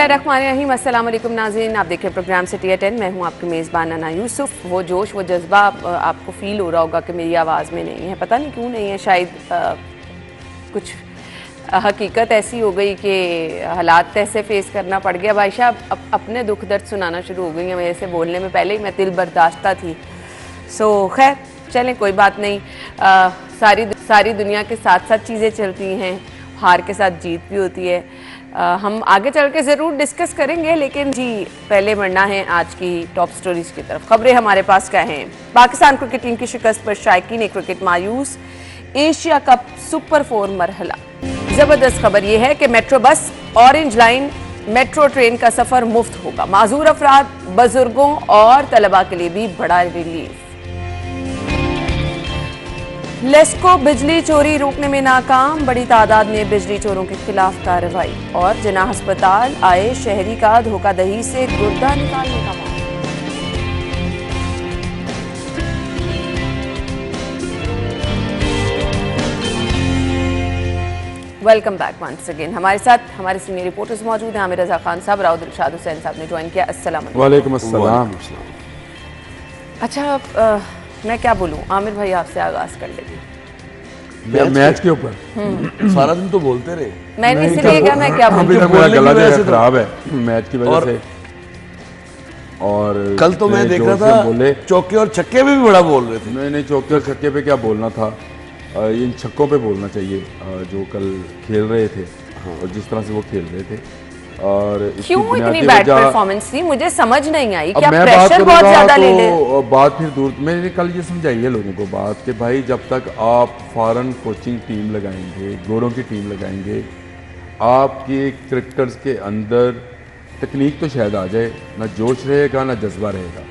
बिस्मिल्लाहिर्रहमानिर्रहीम। अस्सलाम वालेकुम नाज़रीन, आप देख रहे हैं प्रोग्राम सिटी एट 10। मैं हूं आपकी मेज़बान अना यूसुफ। वो जोश वो जज्बा आपको फ़ील हो रहा होगा कि मेरी आवाज़ में नहीं है, पता नहीं क्यों नहीं है। शायद कुछ हकीकत ऐसी हो गई कि हालात ऐसे फेस करना पड़ गया। बादशाह अपने दुख दर्द सुनाना शुरू हो गई हैं मेरे से बोलने में, पहले ही मैं दिल बर्दाश्ता थी। सो खैर चलें, कोई बात नहीं। सारी दुनिया के साथ साथ चीज़ें चलती हैं, हार के साथ जीत भी होती है। हम आगे चल के ज़रूर डिस्कस करेंगे, लेकिन जी पहले बढ़ना है आज की टॉप स्टोरीज की तरफ। खबरें हमारे पास क्या हैं? पाकिस्तान क्रिकेट टीम की शिकस्त पर शायकीन क्रिकेट मायूस, एशिया कप सुपर 4 मरहला। ज़बरदस्त खबर यह है कि metro bus orange line metro train का सफ़र मुफ्त होगा। माजूर अफराद, बुजुर्गों और तलबा के लिए भी बड़ा रिलीफ। लेस्को बिजली चोरी रोकने में नाकाम, बड़ी तादाद में बिजली चोरों के खिलाफ कार्रवाई। और जना अस्पताल आए शहरी का धोखाधड़ी से गुर्दा निकालने का मामला। Welcome back once again. हमारे साथ हमारे सीनियर रिपोर्टर्स मौजूद हैं। आमिर रजा खान साहब, राउद इरशाद हुसैन साहब ने ज्वाइन किया। अस्सलाम वालेकुम अस्सलाम। अच्छा, मैं क्या बोलूं, आमिर भाई आपसे आगाज कर लेती। मैच के ऊपर सारा दिन तो बोलते रहे। मैंने इसलिए कहा मैं क्या अभी तक मेरा गला जो है खराब है मैच की वजह से। और कल तो मैं देख रहा था चौके और छक्के पे भी बड़ा बोल रहे थे। नहीं, चौके और छक्के पे क्या बोलना था, इन छक्कों पे बोलना चाहिए जो कल खेल रहे थे और जिस तरह से वो खेल रहे थे। और क्यों इतनी बैड परफॉर्मेंस थी, मुझे समझ नहीं आई। क्या प्रेशर बहुत ज्यादा ले ले? बात फिर दूर, मैंने कल ये समझाई है लोगों को बात कि भाई जब तक आप फॉरेन कोचिंग टीम लगाएंगे, गोरों की टीम लगाएंगे, आपके क्रिकेटर्स के अंदर तकनीक तो शायद आ जाए, ना जोश रहेगा ना जज्बा रहेगा।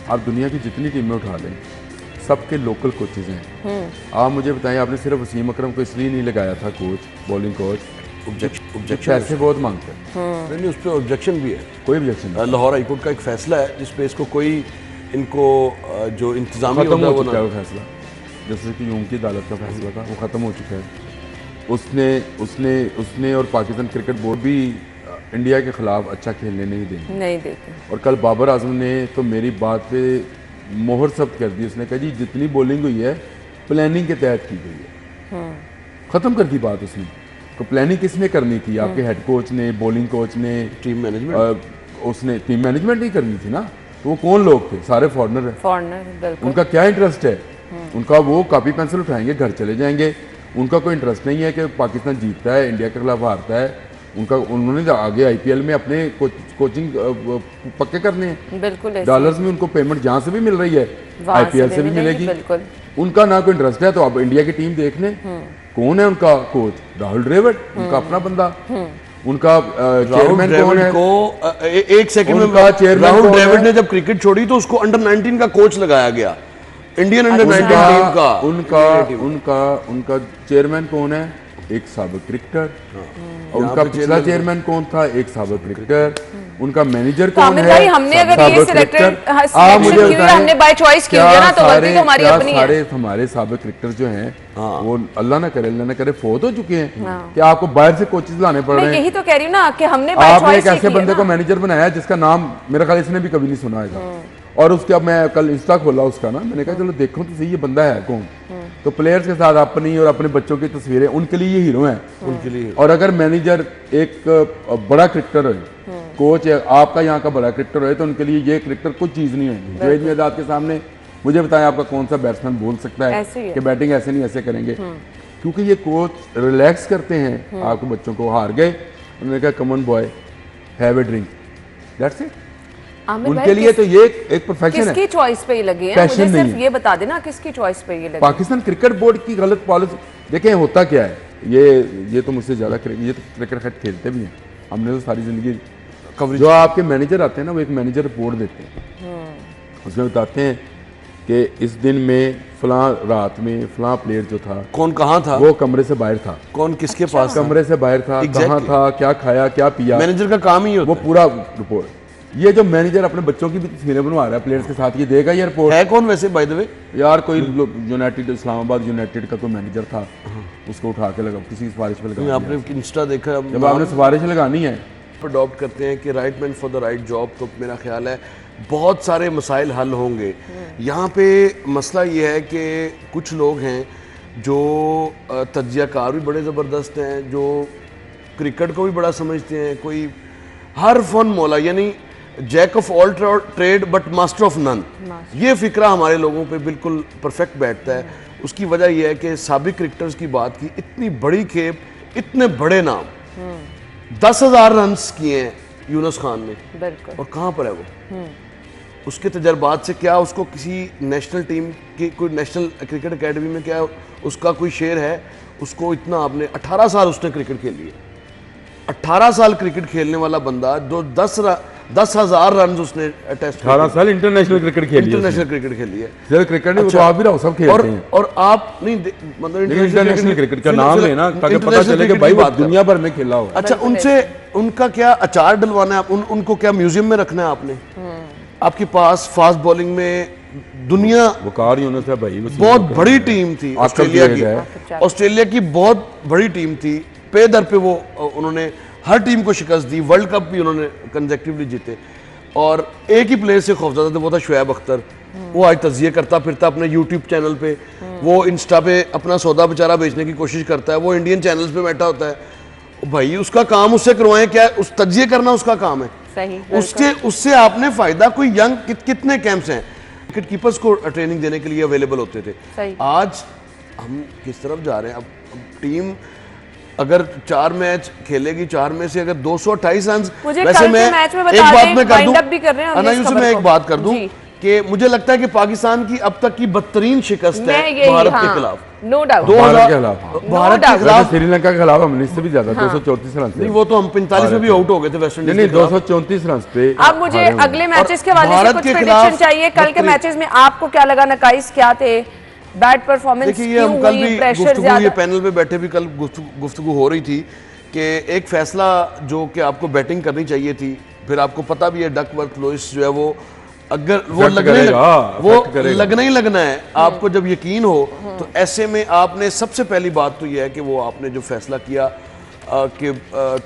आप दुनिया की जितनी टीमें उठा लें, सबके लोकल कोचेज हैं। आप मुझे बताएं, आपने सिर्फ वसीम अकरम को इसलिए नहीं लगाया था कोच, बॉलिंग कोच? ऑब्जेक्शन पैसे बहुत मांगते हैं। नहीं, उस पर ऑब्जेक्शन भी है। कोई ऑब्जेक्शन नहीं। लाहौर हाईकोर्ट का एक फैसला है जिस पे इसको कोई इनको जो इंतजामी खत्म होता हो है चुका है वो फैसला, जैसे कि यूम की अदालत का फैसला था वो ख़त्म हो चुका है। उसने और पाकिस्तान क्रिकेट बोर्ड भी इंडिया के खिलाफ अच्छा खेलने नहीं देते। और कल बाबर आजम ने तो मेरी बात पे मोहर सब्त कर दी। उसने कहा जी जितनी बॉलिंग हुई है प्लानिंग के तहत की गई है। ख़त्म कर दी बात उसने। तो प्लानिंग किसने करनी थी? आपके हेड कोच ने, बॉलिंग कोच ने, टीम मैनेजमेंट। उसने टीम मैनेजमेंट नहीं करनी थी ना। तो वो कौन लोग थे? सारे फॉरनर है। उनका क्या इंटरेस्ट है? उनका वो कॉपी पेंसिल उठाएंगे, घर चले जाएंगे। उनका कोई इंटरेस्ट नहीं है कि पाकिस्तान जीतता है, इंडिया के खिलाफ हारता है। उन्होंने आगे IPL में अपने कोचिंग पक्के करने हैं। बिल्कुल डॉलर्स में उनको पेमेंट जहाँ से भी मिल रही है, IPL से भी मिलेगी। उनका ना कोई इंटरेस्ट है। तो अब इंडिया की टीम देख लें, कौन है उनका कोच? राहुल द्रविड़, उनका अपना बंदा। उनका चेयरमैन कौन है? एक सेकंड में, राहुल द्रविड़ ने जब क्रिकेट छोड़ी तो उसको अंडर 19 का कोच लगाया गया, इंडियन अंडर 19 टीम का। उनका चेयरमैन कौन है? एक साबिक क्रिकेटर। और उनका पिछला चेयरमैन कौन था? एक साबिक क्रिकेटर। उनका मैनेजर कौन है? भाई, हमने अगर ये सिलेक्शन हमने बाय चॉइस किया ना, तो गलती तो हमारी अपनी है। सारे हमारे साबिक क्रिकेटर जो हैं वो अल्लाह ना करे फौत हो चुके हैं कि आपको बाहर से कोचेस लाने पड़ रहे हैं। यही तो कह रही हूँ ना कि हमने आपने एक ऐसे बंदे को मैनेजर बनाया जिसका नाम मेरा ख्याल इसने भी कभी नहीं सुना है। और उसके अब मैं कल इंस्टा खोला उसका ना, मैंने कहा चलो देखो तो सही ये बंदा है कौन। तो प्लेयर्स के साथ अपनी और अपने बच्चों की तस्वीरें, उनके लिए ये हीरो हैं उनके लिए। और अगर मैनेजर एक बड़ा क्रिकेटर है, कोच है आपका यहाँ का बड़ा क्रिकेटर है, तो उनके लिए ये क्रिकेटर कुछ चीज़ नहीं है। जुवेद मियादाद के सामने मुझे बताएं आपका कौन सा बैट्समैन बोल सकता है कि बैटिंग ऐसे नहीं ऐसे करेंगे? क्योंकि ये कोच रिलैक्स करते हैं आपके बच्चों को। हार गए, उन्होंने कहा come on boy have a drink, that's it. उनके लिए तो ये एक प्रोफेशन है। किसकी चॉइस पे ये लगे हैं? मुझे सिर्फ ये बता देना किसकी चॉइस पे ये लगे? पाकिस्तान क्रिकेट बोर्ड की गलत पॉलिसी। देखें होता क्या है, ये तो मुझसे ज़्यादा ये तो क्रिकेट खेलते भी हैं, हमने तो सारी ज़िंदगी कवरेज। जो आपके मैनेजर आते हैं ना, वो एक मैनेजर रिपोर्ट देते हैं, उसमें बताते हैं कि इस दिन में फलां रात में फलां प्लेयर जो था, कौन कहाँ था, वो कमरे से बाहर था, कौन किसके पास, कमरे से बाहर था, कहाँ था, क्या खाया क्या पिया। मैनेजर का काम ही होता वो पूरा रिपोर्ट। ये जो मैनेजर अपने बच्चों की भी तस्वीरें बनवा रहा है प्लेयर्स के साथ, ये देगा ये रिपोर्ट? है कौन वैसे बाय द वे? यार कोई यूनाइटेड, इस्लामाबाद यूनाइटेड का कोई मैनेजर था, उसको उठा के लगा किसी सिफारिश पे लगा। आपने इंस्टा देखा? जब आपने सिफारिश लगानी है अडॉप्ट करते हैं कि right man for the right job, तो मेरा ख्याल है बहुत सारे मसाइल हल होंगे। यहाँ पे मसला ये है कि कुछ लोग हैं जो तज्जियाकार भी बड़े ज़बरदस्त हैं, जो क्रिकेट को भी बड़ा समझते हैं, कोई हर फन मौला, यानी jack of all trade but master of none. ये फिक्रा हमारे लोगों पे बिल्कुल परफेक्ट बैठता है। उसकी वजह यह है कि साबिक क्रिकेटर्स की बात की, इतनी बड़ी खेप, इतने बड़े नाम, 10,000 रन किए हैं यूनुस खान ने, और कहाँ पर है वो? उसके तजर्बात से क्या उसको किसी नेशनल टीम की, कोई नेशनल क्रिकेट एकेडमी में क्या उसका कोई शेयर है? उसको इतना आपने 18 साल उसने क्रिकेट खेली है, 18 साल क्रिकेट खेलने वाला बंदा, जो 10,000 रन उसने टेस्ट 18 साल इंटरनेशनल क्रिकेट खेली है, इंटरनेशनल क्रिकेट खेली है। सिर्फ क्रिकेट नहीं, वो तो आप भी रहो, सब खेलते हैं। और आप नहीं मतलब इंटरनेशनल क्रिकेट का नाम लेना ताकि पता चले कि भाई वो दुनिया भर में खेला हुआ है। अच्छा, उनसे उनका क्या अचार डलवाना है? उनको क्या म्यूजियम में रखना है आपने? आपके पास फास्ट बॉलिंग में दुनिया वकार यूनुस है भाई, बहुत बड़ी टीम थी ऑस्ट्रेलिया की, ऑस्ट्रेलिया की बहुत बड़ी टीम थी, पे दर पे वो उन्होंने हर टीम को शिकस्त दी, वर्ल्ड कप भी उन्होंने कंसेक्टिवली जीते, और एक ही प्लेयर से खौफजदा थे, वो था शुएब अख्तर। वो आज तज़िये करता फिरता अपने यूट्यूब चैनल पे, वो इंस्टा पे अपना सौदा बेचारा बेचने की कोशिश करता है, वो इंडियन चैनल्स पे बैठा होता है। भाई उसका काम उससे करवाएं, क्या उस तज़िये करना उसका काम है? सही, उससे आपने फायदा, कोई यंग कितने कैंप्स हैं विकेट कीपर्स को ट्रेनिंग देने के लिए अवेलेबल होते थे। आज हम किस तरफ जा रहे हैं? अब टीम अगर 4 मैच खेलेगी, 4 में से अगर 228 रन, वैसे मैं एक बात मैं कर दूं, अनायुस में एक बात कर दूं कि मुझे लगता है कि पाकिस्तान की अब तक की बदतरीन शिकस्त है भारत के खिलाफ, नो डाउट। भारत के खिलाफ, श्रीलंका के खिलाफ हमने इससे भी ज्यादा 234 रन नहीं, वो तो हम 45 में भी आउट हो गए थे वेस्ट इंडीज, 234 रन पे। अब मुझे अगले मैचेस के हवाले से कुछ प्रेडिक्शन चाहिए। कल के मैचेस में आपको क्या लगा, नकाइस क्या थे, बैड परफॉर्मेंस क्यों हुई, प्रेशर ज्यादा? ये पैनल पे बैठे भी कल गुफ्तगू हो रही थी कि एक फैसला जो कि आपको बैटिंग करनी चाहिए थी, फिर आपको पता भी है डकवर्थ लुइस जो है वो अगर वो लगना ही लगना है आपको, जब यकीन हो तो ऐसे में आपने सबसे पहली बात तो ये है कि वो आपने जो फैसला किया कि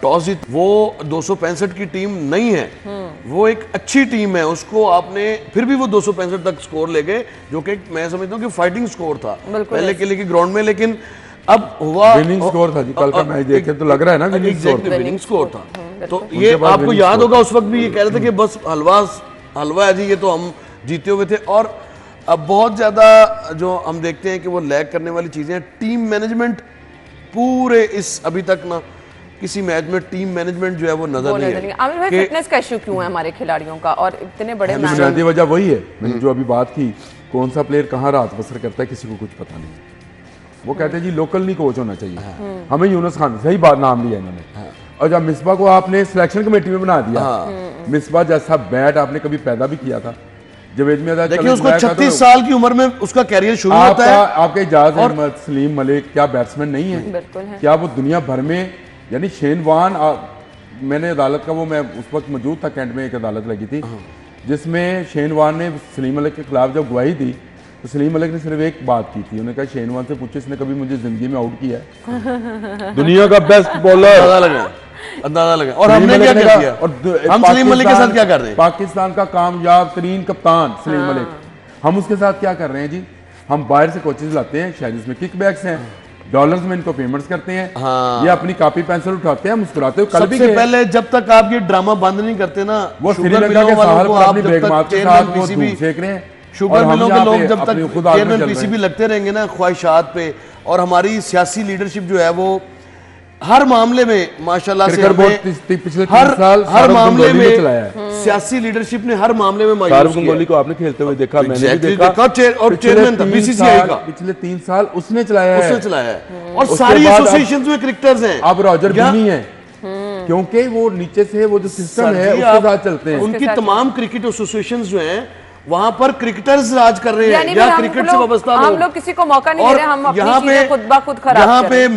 टॉस जीत, वो 265 की टीम नहीं है, वो एक अच्छी टीम है, उसको आपने फिर भी वो 265 तक स्कोर ले गए, जो कि मैं समझता हूँ कि फाइटिंग स्कोर था पहले के लिए ग्राउंड में, लेकिन अब हुआ विनिंग स्कोर था जी। कल का मैच देखे तो लग रहा है ना विनिंग स्कोर था। तो ये आपको याद होगा उस वक्त भी ये कह रहे थे कि बस हलवा है जी, ये तो हम जीते हुए थे। और अब बहुत ज्यादा जो हम देखते हैं कि वो लैग करने वाली चीजें, टीम मैनेजमेंट पूरे इस अभी तक ना किसी मैच में टीम मैनेजमेंट जो है वो नजर नहीं है। आमिर भाई, फिटनेस का इशू क्यों है हमारे खिलाड़ियों का, और इतने बड़े बुनियादी वजह वही है मैंने जो अभी बात की, कौन सा प्लेयर कहाँ रात बसर करता है किसी को कुछ पता नहीं। वो कहते हैं जी लोकल नहीं कोच होना चाहिए, हमें यूनुस खान, सही बात नाम लिया इन्होंने, और जब मिसबा को आपने सिलेक्शन कमेटी में बना दिया, मिसबा जैसा बैट आपने कभी पैदा भी किया था, जवेद में देखिए उसको 36 साल की उम्र में उसका कैरियर शुरू होता है। आपके इजाज अहमद, सलीम मलिक क्या बैट्समैन नहीं है? क्या वो दुनिया भर में, यानी शेन वान, मैंने अदालत का वो, मैं उस वक्त मौजूद था कैंट में, एक अदालत लगी थी जिसमें शेन वान ने सलीम मलिक के खिलाफ जब गवाही दी तो सलीम मलिक ने सिर्फ एक बात की थी, उन्होंने कहा शेन वान से पूछे इसने कभी मुझे जिंदगी में आउट किया है? दुनिया का बेस्ट बॉलर, अंदाजा लगा। और हमने क्या किया? और हम सलीम मलिक के साथ क्या कर रहे हैं? पाकिस्तान का कामयाब तरीन कप्तान सलीम मलिक, हम उसके साथ क्या कर रहे हैं जी? हम बाहर से कोचेज लाते हैं, शायद इसमें किक बैक्स हैं, डॉलर्स में इनको पेमेंट्स करते हैं, ये अपनी कॉपी पेंसिल उठाते हैं, मुस्कुराते हैं। सबसे पहले जब तक आप ये ड्रामा बंद नहीं करते ना, वो श्रीलंका के साहर पर अपनी बेगमात के साथ वो धूप सेक रहे हैं, शुगर मिलों के लोग जब तक चेयरमैन पीसीबी लगते रहेंगे ना ख्वाहिशात पे, और हमारी सियासी लीडरशिप जो है वो हर मामले में माशाल्लाह से पिछले 3 साल हर मामले में सियासी लीडरशिप ने हर मामले में मायूस किया। गंगोली को आपने खेलते हुए देखा, मैंने भी देखा, और चेयरमैन था बीसीसीआई का, पिछले 3 साल उसने चलाया है, और सारी एसोसिएशंस में क्रिकेटर्स हैं। अब रॉजर बिन्नी है, क्योंकि वो नीचे से वो जो सिस्टम है उसके साथ चलते हैं। उनकी तमाम क्रिकेट एसोसिएशंस जो हैं वहां पर क्रिकेटर्स राज कर रहे हैं, या क्रिकेट से वाबस्ता हम लोग किसी को मौका नहीं दे रहे, हम अपनी चीजें खुद ब खुद खराब यहाँ पे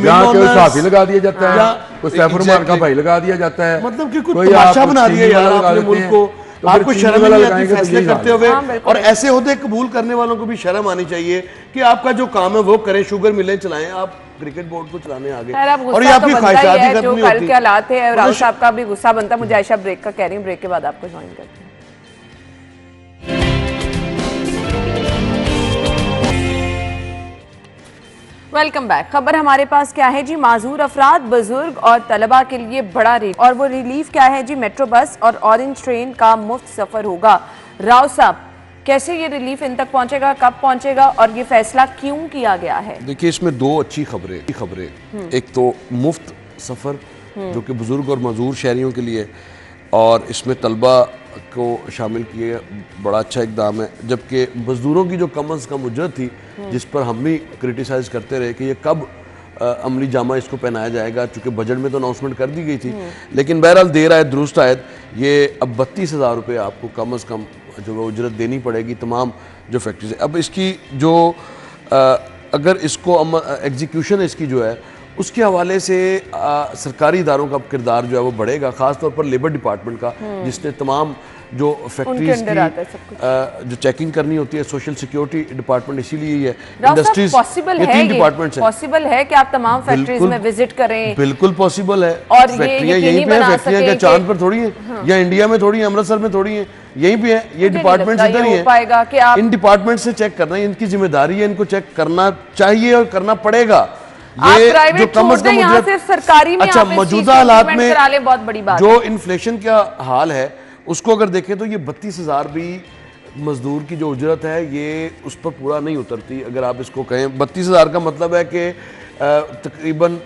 साफी लगा दिया जाता है, कोई सैफुर मान का भाई लगा दिया जाता है, मतलब कि कुछ तमाशा बना दिया यार आपने मुल्क को। तो फिर आपको चीनी शर्म वाला नहीं आती लगाएंगे तो फैसले यही करते हाल है। हुए? हाँ, बिल्कुल। और ऐसे होते कबूल करने वालों को भी शर्म आनी चाहिए कि आपका जो काम है वो करें, शुगर मिलें चलाएं, आप क्रिकेट बोर्ड को चलाने आगे, खैर, अब और ये गुस्सा तो आपकी बनता ही ख्वाहिशात ही है, खत्म जो नहीं कल होती। के हालात है, राहुल मतलब साहब का भी गुस्सा बनता है। मुझे आयशा ब्रेक का कह रही हूँ, ब्रेक के बाद आपको ज्वाइन करते हैं। Welcome back. खबर हमारे पास क्या है जी? माजूर अफराद, बुजुर्ग और तलबा के लिए बड़ा रिलीफ, और वो रिलीफ क्या है जी? मेट्रो बस और ऑरेंज ट्रेन का मुफ्त सफर होगा। राव साहब, कैसे ये रिलीफ इन तक पहुंचेगा, कब पहुंचेगा और ये फैसला क्यों किया गया है? देखिए, इसमें दो अच्छी खबरें। एक तो मुफ्त सफ़र जो कि बुज़ुर्ग और मजदूर शहरियों के लिए, और इसमें तलबा को शामिल किए, बड़ा अच्छा इकदाम है। जबकि मज़दूरों की जो कम अज़ कम उजरत थी, जिस पर हम भी क्रिटिसाइज़ करते रहे कि ये कब अमली जामा इसको पहनाया जाएगा, चूँकि बजट में तो अनाउंसमेंट कर दी गई थी, लेकिन बहरहाल देर आयत दुरुस्त आयत, ये अब 32,000 रुपये आपको कम अज़ कम जो है उजरत देनी पड़ेगी तमाम जो फैक्ट्रीज है। अब इसकी जो अगर इसको एग्जीक्यूशन इसकी जो है उसके हवाले से सरकारी इदारों का किरदार जो है वो बढ़ेगा, ख़ासतौर पर लेबर डिपार्टमेंट का, जिसने तमाम जो फैक्ट्रीज की जो चेकिंग करनी होती है, सोशल सिक्योरिटी डिपार्टमेंट इसीलिए ही है, इंडस्ट्रीज, ये 3 डिपार्टमेंट्स हैं। पॉसिबल है कि आप तमाम फैक्ट्रीज में विजिट करें? बिल्कुल पॉसिबल है। और फैक्ट्रियाँ यहीं पे हैं, फैक्ट्रियाँ क्या चांद पर थोड़ी हैं, या इंडिया में थोड़ी हैं, अमृतसर में थोड़ी हैं, यहीं पे है। ये डिपार्टमेंट्स इधर ही हैं। इन डिपार्टमेंट से चेक करना, इनकी जिम्मेदारी है, इनको चेक करना चाहिए और करना पड़ेगा। ये जो कम अज कम यहाँ से सरकारी में अच्छा, मौजूदा हालात में बहुत बड़ी बात जो इन्फ्लेशन का हाल है उसको अगर देखें तो ये 32,000 भी मजदूर की जो उजरत है ये उस पर पूरा नहीं उतरती। अगर आप इसको कहें 32,000 का मतलब है कि तकरीबन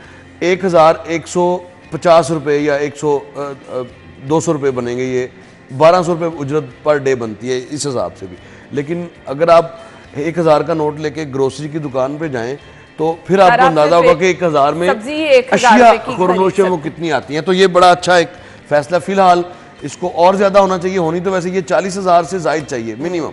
1,150 रुपये या 200 रुपये बनेंगे, ये 1,200 रुपये उजरत पर डे बनती है इस हिसाब से भी। लेकिन अगर आप 1,000 का नोट लेके ग्रोसरी की दुकान पे जाएं तो फिर आपको अंदाजा होगा कि 1,000 में अशिया खुरनोश वो कितनी आती हैं। तो ये बड़ा अच्छा एक फैसला। फिलहाल इसको और ज़्यादा होना चाहिए, होनी तो वैसे ये 40,000 से ज़ायद चाहिए मिनिमम,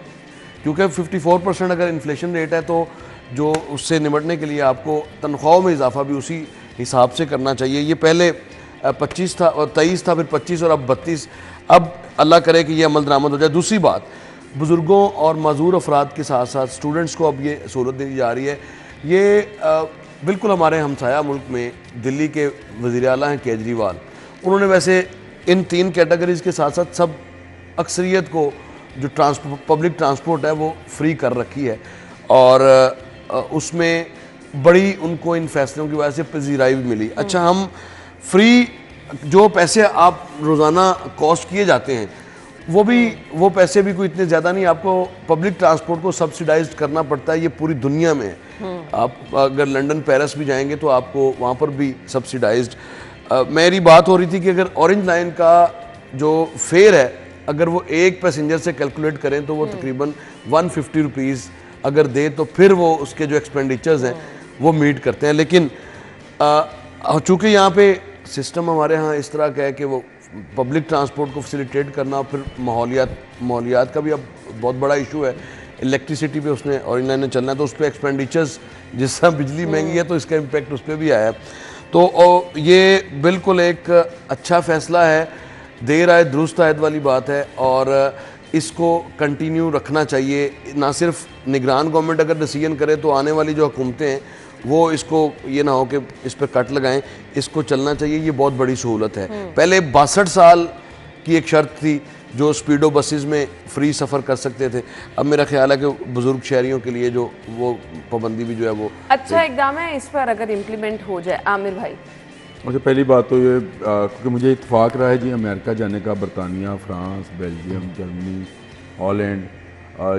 क्योंकि 54% अगर इन्फ्लेशन रेट है तो जो उससे निपटने के लिए आपको तनख्वाहों में इजाफा भी उसी हिसाब से करना चाहिए। ये पहले 25 था और 23 था, फिर 25 और अब 32। अब अल्लाह करे कि ये अमल दरामद हो जाए। दूसरी बात, बुज़ुर्गों और माजूर अफराद के साथ साथ स्टूडेंट्स को अब ये सहूलत दी जा रही है। ये बिल्कुल हमारे हमसाया मुल्क में दिल्ली के वज़ीर आला हैं केजरीवाल, उन्होंने वैसे इन 3 कैटेगरीज़ के साथ साथ सब अक्सरियत को जो पब्लिक ट्रांसपोर्ट है वो फ्री कर रखी है, और उसमें बड़ी उनको इन फैसलों की वजह से पजीराई भी मिली। अच्छा, हम फ्री जो पैसे आप रोज़ाना कॉस्ट किए जाते हैं वो पैसे भी कोई इतने ज़्यादा नहीं, आपको पब्लिक ट्रांसपोर्ट को सब्सिडाइज करना पड़ता है, ये पूरी दुनिया में है। आप अगर लंदन पेरिस भी जाएंगे तो आपको वहाँ पर भी सब्सिडाइज्ड। मेरी बात हो रही थी कि अगर ऑरेंज लाइन का जो फेयर है अगर वो एक पैसेंजर से कैलकुलेट करें तो वो तकरीबन 150 रुपीज़ अगर दे तो फिर वो उसके जो एक्सपेंडिचर्स हैं वो मीट करते हैं। लेकिन चूँकि यहाँ पे सिस्टम हमारे यहाँ इस तरह का है कि वो पब्लिक ट्रांसपोर्ट को फैसिलिटेट करना, फिर माहौलियात का भी अब बहुत बड़ा इशू है। इलेक्ट्रिसिटी पे उसने ऑरेंज लाइन ने चलना है तो उस पर एक्सपेंडिचर्स, जिस तरह बिजली महंगी है तो इसका इम्पेक्ट उस पर भी आया है। तो ये बिल्कुल एक अच्छा फ़ैसला है, देर आयत दुरुस्त आयत वाली बात है, और इसको कंटिन्यू रखना चाहिए। ना सिर्फ निगरान गवर्नमेंट अगर डिसीजन करे तो आने वाली जो हुकूमतें हैं वो इसको ये ना हो कि इस पर कट लगाएं, इसको चलना चाहिए। ये बहुत बड़ी सहूलत है। पहले 62 साल की एक शर्त थी जो स्पीडो बसेस में फ्री सफ़र कर सकते थे, अब मेरा ख्याल है कि बुज़ुर्ग शहरियों के लिए जो वो पाबंदी भी जो है वो अच्छा इक़दाम है। इस पर अगर इम्प्लीमेंट हो जाए, आमिर भाई। मुझे पहली बात तो ये क्योंकि मुझे इत्तेफाक रहा है जी अमेरिका जाने का, बरतानिया, France, Belgium, Germany, Holland,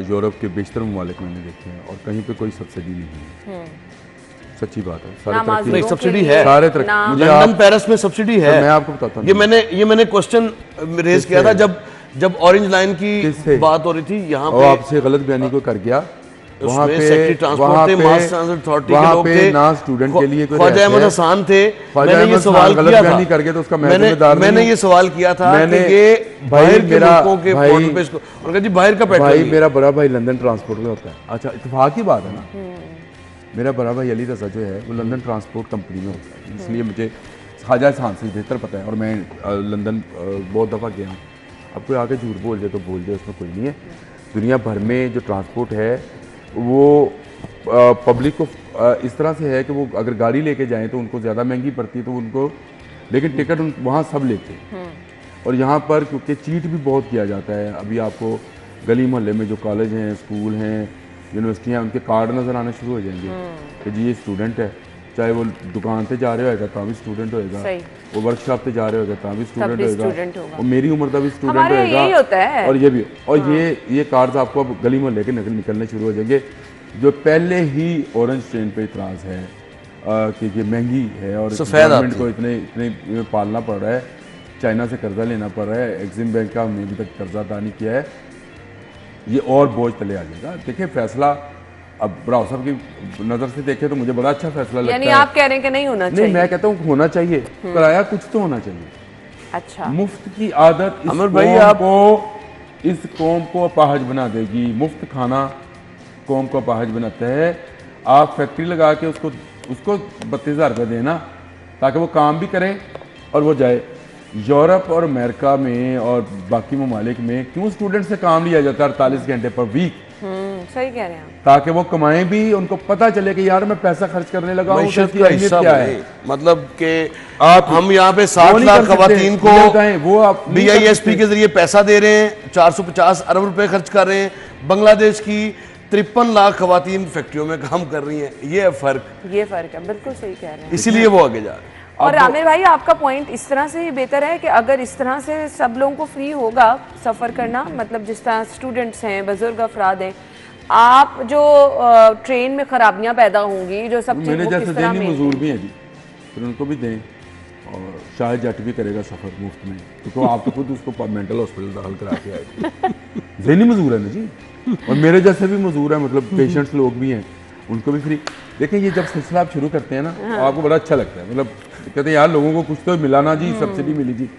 Europe के बेशतर ममालिक मैंने देखे हैं और कहीं पे कोई सब्सिडी नहीं है। सच्ची बात है, सारे सब्सिडी है, सारे मुझे लंदन पेरिस में सब्सिडी है। मैं आपको बताता हूँ, ये मैंने क्वेश्चन रेज किया था जब ऑरेंज लाइन की बात हो रही थी। यहाँ पे आपसे गलत बयानी को कर गया, वहाँ पे ना स्टूडेंट के लिए ख्वाजा अहमद हसन थे। मैंने ये सवाल किया था, करके तो उसका मैंने ये सवाल किया था कि ये बाहर के मुल्कों के पोर्ट पे इसको, उन्होंने कहा जी बाहर का पेट्रोल भाई, मेरा बड़ा भाई लंदन ट्रांसपोर्ट में होता है। अच्छा, इत्तेफाक की बात है ना, मेरा बड़ा भाई अली रज़ा जो है वो लंदन ट्रांसपोर्ट कंपनी में होता है, इसलिए मुझे ख्वाजा हसन से बेहतर पता है, और मैं लंदन बहुत दफ़ा गया हूँ। अब कोई आके झूठ बोल जाए तो बोल जाए, उसमें कोई नहीं है। दुनिया भर में जो ट्रांसपोर्ट है वो पब्लिक को इस तरह से है कि वो अगर गाड़ी लेके जाएं तो उनको ज़्यादा महंगी पड़ती है, तो उनको, लेकिन टिकट वहाँ सब लेते हैं। और यहाँ पर क्योंकि चीट भी बहुत किया जाता है, अभी आपको गली मोहल्ले में जो कॉलेज हैं, स्कूल हैं, यूनिवर्सिटियाँ, उनके कार्ड नज़र आने शुरू हो जाएंगे कि जी ये स्टूडेंट है, चाहे वो दुकान पे जा रहे होगा तब भी स्टूडेंट होएगा, वो वर्कशॉप पे जा रहे होगा तब भी स्टूडेंट होएगा, और मेरी उम्र का भी स्टूडेंट होएगा, और ये भी, और ये कार्ड्स आपको अब गली मोहल्ले के निकलने शुरू हो जाएंगे। जो पहले ही ऑरेंज ट्रेन पे इतराज़ है कि ये महंगी है और गवर्नमेंट को इतने पालना पड़ रहा है, चाइना से कर्जा लेना पड़ रहा है, एक्सिम बैंक का हमने अभी तक कर्जा अदा नहीं किया है, ये और बोझ तले आ जाएगा। देखिए फैसला अब राव साहब की नज़र से देखे तो मुझे बड़ा अच्छा फैसला लगता है। यानी आप कह रहे हैं कि नहीं होना चाहिए? नहीं, मैं कहता हूँ होना चाहिए, किराया कुछ तो होना चाहिए। अच्छा, मुफ्त की आदत इस कौम को अपाहज बना देगी। मुफ्त खाना कौम को अपाहज बनाता है। आप फैक्ट्री लगा के उसको 32,000 रुपये देना ताकि वो काम भी करें और वो जाए। यूरोप और अमेरिका में और बाकी ममालिक में क्यों स्टूडेंट से काम लिया जाता है 48 घंटे पर वीक? सही कह रहे हैं आप। ताकि वो कमाएं भी, उनको पता चले कि यार मैं पैसा खर्च करने लगा हूं, इसकी अहमियत क्या है। मतलब कि हम यहाँ पे 60 नहीं लाख कर सकते, खवातीन को वो आप नहीं कर BISP सकते। के जरिए पैसा दे रहे हैं, 450 अरब रुपए खर्च कर रहे हैं। बांग्लादेश की 53 लाख खवातीन फैक्ट्रियों में काम कर रही हैं। ये है फर्क, ये फर्क है, बिल्कुल सही कह रहे हैं। इसीलिए वो आगे जा रहे हैं। और आमिर भाई आपका पॉइंट इस तरह से ही बेहतर है कि अगर इस तरह से सब लोगों को फ्री होगा सफ़र करना, मतलब जिस तरह स्टूडेंट्स हैं, बुजुर्ग अफराद हैं, आप जो ट्रेन में खराबियां पैदा होंगी, जो सब मेरे जैसे देनी मजदूर भी हैं जी, फिर उनको भी दें, और शायद जट भी करेगा सफ़र मुफ्त में, क्योंकि आप तो खुद उसको मेंटल हॉस्पिटल दाखिल करा के आए। ज़हनी मजदूर है ना जी, और मेरे जैसे भी मजदूर है, मतलब पेशेंट्स लोग भी हैं, उनको भी फ्री। देखिए ये जब सिलसिला आप शुरू करते हैं ना तो आपको बड़ा अच्छा लगता है, मतलब कहते हैं यार लोगों को कुछ तो मिला ना जी, सब्सिडी मिली जी।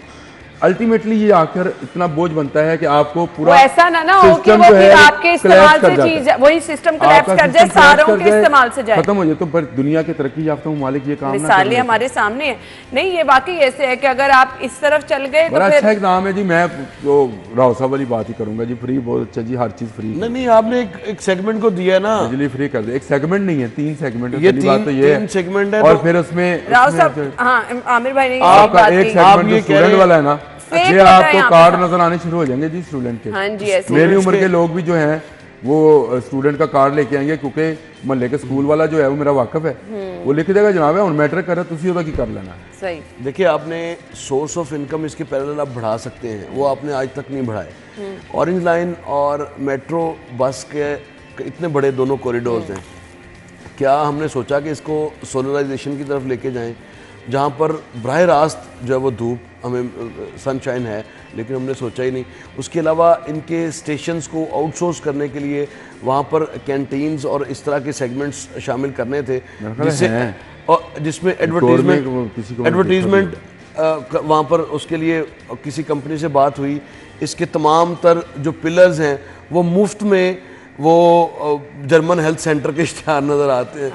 अल्टीमेटली ये आकर इतना बोझ बनता है कि आपको पूरा ऐसा ना हो कि वो फिर आपके इस्तेमाल से चीज वही सिस्टम कोलैप्स कर जाए, सारों के इस्तेमाल से जाए, खत्म हो जाए। तो पर दुनिया के तरक्की याफ्ता ममालिक ये काम ना करें। मिसालें हमारे सामने है। नहीं, ये वाकई ऐसे है कि अगर आप इस तरफ चल गए तो बड़ा फिर अच्छा इकदाम है जी। मैं तो राव साहब वाली बात ही करूंगा जी, फ्री बहुत अच्छा जी, हर चीज फ्री। नहीं, आपने एक सेगमेंट को दिया ना, बिजली फ्री कर दे। एक सेगमेंट नहीं है, 3 सेगमेंट है। ये तीन सेगमेंट है। और फिर उसमें राव साहब, हाँ आमिर भाई ने आपका एक सेगमेंट जो स्टूडेंट वाला है ना, ये आपको कार्ड नजर आने शुरू हो जाएंगे जी स्टूडेंट के। हाँ जी, ऐसे मेरी उम्र के लोग भी जो हैं वो स्टूडेंट का कार्ड लेके आएंगे, क्योंकि मोहल्ले के स्कूल वाला जो है वो मेरा वाकफ है, वो लिख देगा जनाब है मैट्रिक कर तुसी की कर लेना है। सही। देखिए आपने सोर्स ऑफ इनकम इसके पैरेलल आप बढ़ा सकते हैं, वो आपने आज तक नहीं बढ़ाए। ऑरेंज लाइन और मेट्रो बस के इतने बड़े दोनों कॉरिडोर्स हैं, क्या हमने सोचा कि इसको सोलराइजेशन की तरफ लेके जाएं, जहाँ पर बराह रास्त जो है वो धूप हमें सनशाइन है, लेकिन हमने सोचा ही नहीं। उसके अलावा इनके स्टेशंस को आउटसोर्स करने के लिए वहाँ पर कैंटीन्स और इस तरह के सेगमेंट्स शामिल करने थे, जिसमें एडवर्टीजमेंट वहाँ पर उसके लिए किसी कंपनी से बात हुई। इसके तमाम तर जो पिलर्स हैं वो मुफ्त में, वो जर्मन हेल्थ सेंटर के इश्तिहार नज़र आते हैं,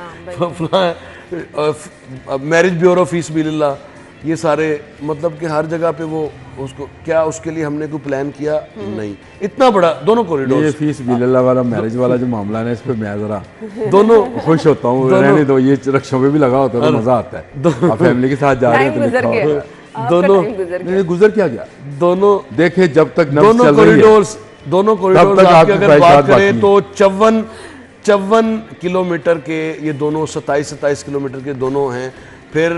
मैरिज ब्यूरो फीस बिल्ला, ये सारे, मतलब कि हर जगह पे वो उसको क्या, उसके लिए हमने कोई प्लान किया नहीं। इतना बड़ा दोनों कॉरिडोर, ये फीस बिल्ला वाला मैरिज वाला जो मामला है, इस पे मैं जरा दोनों खुश होता हूँ, रहने दो, ये रक्षों पे भी लगा होता है तो मजा आता है। फैमिली के साथ जा रहे हैं दोनों गुजर क्या गया, दोनों देखे जब तक दोनों कॉरिडोर्स आपकी अगर बात करें तो 54 किलोमीटर के ये दोनों, 27 किलोमीटर के दोनों हैं। फिर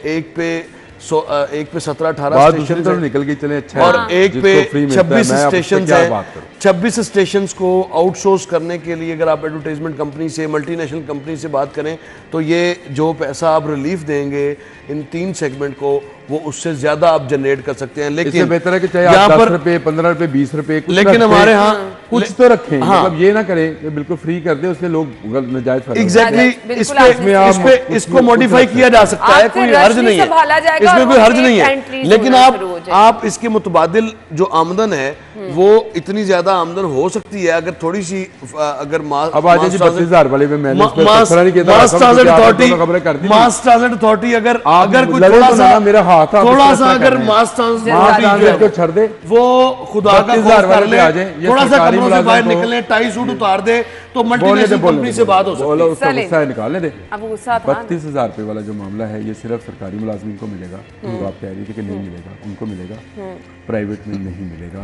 एक पे 17-18 स्टेशन तो निकल के चले, अच्छा, और एक पे 26 स्टेशन है। 26 स्टेशन को आउटसोर्स करने के लिए अगर आप एडवर्टाइजमेंट कंपनी से, मल्टीनेशनल कंपनी से बात करें तो ये जो पैसा आप रिलीफ देंगे इन 3 सेगमेंट को, वो उससे ज्यादा आप जनरेट कर सकते हैं। लेकिन बेहतर है कि चाहे आप 10 रुपए, 15 रुपए, 20 रुपए, लेकिन हमारे यहाँ कुछ तो रखें, मतलब ये ना करें कि बिल्कुल फ्री कर दे, उससे लोग नजायज फायदा एग्जैक्टली इसको मॉडिफाई किया जा सकता है, कोई हर्ज नहीं है इसमें, कोई हर्ज नहीं है। लेकिन आप इसके मुतबादिल जो आमदन है वो इतनी ज्यादा आमदन हो सकती है अगर थोड़ी सी अगर अब आज 32,000 वाले में मैंने मास ट्रांजिट अथॉरिटी अगर कुछ मेरा हाथ थोड़ा सा अगर मास ट्रांजिट को छड़ दे, वो खुदा का खौफ कर ले, थोड़ा सा कमरों से बाहर निकले, टाई सूट उतार दे, तो मल्टीनेशनल कंपनी से बात हो सकती है। निकालने दे। 32,000 रुपए वाला जो मामला है ये सिर्फ सरकारी मुलाजिम को मिलेगा, तो आप कह रही थी कि नहीं मिलेगा, उनको मिलेगा, प्राइवेट में नहीं मिलेगा।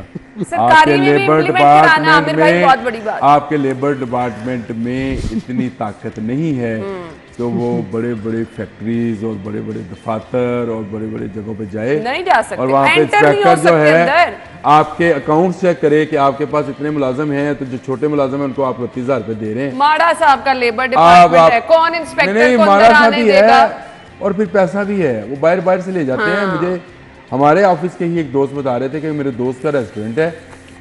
आपके लेबर डिपार्टमेंट में, आपके लेबर डिपार्टमेंट में इतनी ताकत नहीं है तो वो बड़े बड़े फैक्ट्रीज और बड़े बड़े दफातर और बड़े बड़े जगहों पे जाए, नहीं जा सकते, और वहाँ पे इंस्पेक्टर जो है आपके अकाउंट चेक करे कि आपके पास इतने मुलाजम हैं, तो जो छोटे मुलाजम हैं उनको आप 32,000 रुपए दे रहे हैं। माड़ा साहब का लेबर डिपार्टमेंट है, कौन इंस्पेक्टर को अंदर आने देगा? और फिर पैसा भी है, वो बाहर से ले जाते हैं। मुझे हमारे ऑफिस के ही एक दोस्त बता रहे थे कि मेरे दोस्त का रेस्टोरेंट है,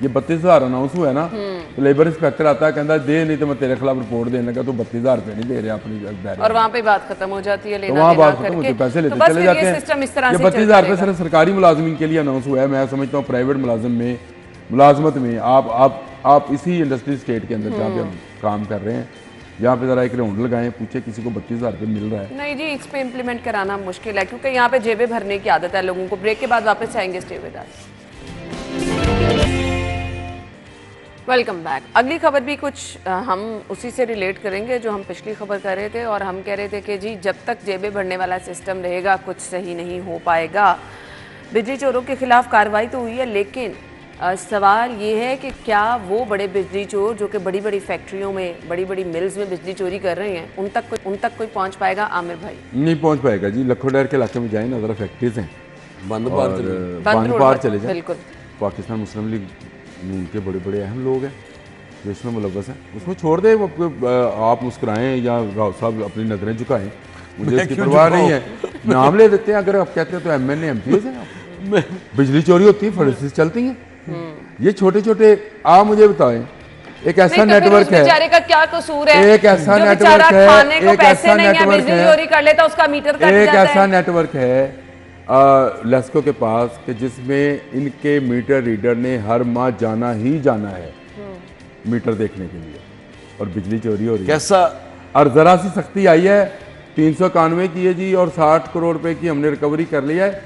ये 32,000 अनाउंस हुआ है ना, तो लेबर इंस्पेक्टर आता है, कहता दे, नहीं तो मैं तेरे खिलाफ रिपोर्ट देने लगा, तो 32,000 रुपए नहीं दे रहे अपनी, और वहाँ पे बात खत्म हो जाती है, तो वहाँ बात खत्म होती है, पैसे लेते चले जाते हैं। ये 32,000 रुपए सिर्फ सरकारी मुलाजमीन के लिए अनाउंस हुआ है। मैं समझता हूँ प्राइवेट मुलाजमत में आप इसी इंडस्ट्री स्टेट के अंदर जहाँ पे हम काम कर रहे हैं, यहाँ पे जरा एक राउंड लगाएं, पूछे किसी को 32,000 रुपये मिल रहा है? नहीं जी, इस पे इम्प्लीमेंट कराना मुश्किल है, क्योंकि यहाँ पे जेबें भरने की आदत है लोगों को। ब्रेक के बाद वापस आएंगे, stay with us. Welcome back. अगली खबर भी कुछ हम उसी से रिलेट करेंगे जो हम पिछली खबर कर रहे थे, और हम कह रहे थे कि जी जब तक जेबें भरने वाला सिस्टम रहेगा कुछ सही नहीं हो पाएगा। बिजली चोरों के खिलाफ कार्रवाई तो हुई है, लेकिन सवाल ये है कि क्या वो बड़े बिजली चोर जो कि बड़ी बड़ी फैक्ट्रियों में, बड़ी बड़ी मिल्स में बिजली चोरी कर रहे हैं, उन तक कोई पहुंच पाएगा? आमिर भाई नहीं पहुंच पाएगा जी। लखोडैर के इलाके में जाए ना, जरा फैक्ट्रीज हैं, बंद बार चले जाए। बिल्कुल, पाकिस्तान मुस्लिम लीग के बड़े बड़े अहम लोग हैं जो इसमें मुलव्वस हैं, उसमें छोड़ दे। आप मुस्कुराएं या राव साहब अपनी नजरें झुकाएं, मुझे इसकी परवाह नहीं है। नाम ले देते हैं, अगर आप कहते हैं तो MNA MPs हैं। बिजली चोरी होती है, फर्नेसेस चलती हैं, ये छोटे छोटे। आप मुझे बताएं, एक ऐसा नेटवर्क है, बेचारे का क्या कसूर है? एक ऐसा नेटवर्क है, एक ऐसा नेटवर्क है, चोरी कर लेता उसका मीटर कट जाता है। एक ऐसा नेटवर्क है लेस्को के पास कि जिसमें इनके मीटर रीडर ने हर माह जाना ही जाना है मीटर देखने के लिए, और बिजली चोरी हो रही है। कैसा? और जरा सी सख्ती आई है, 391 की है जी, और 60 करोड़ रुपए की हमने रिकवरी कर लिया है।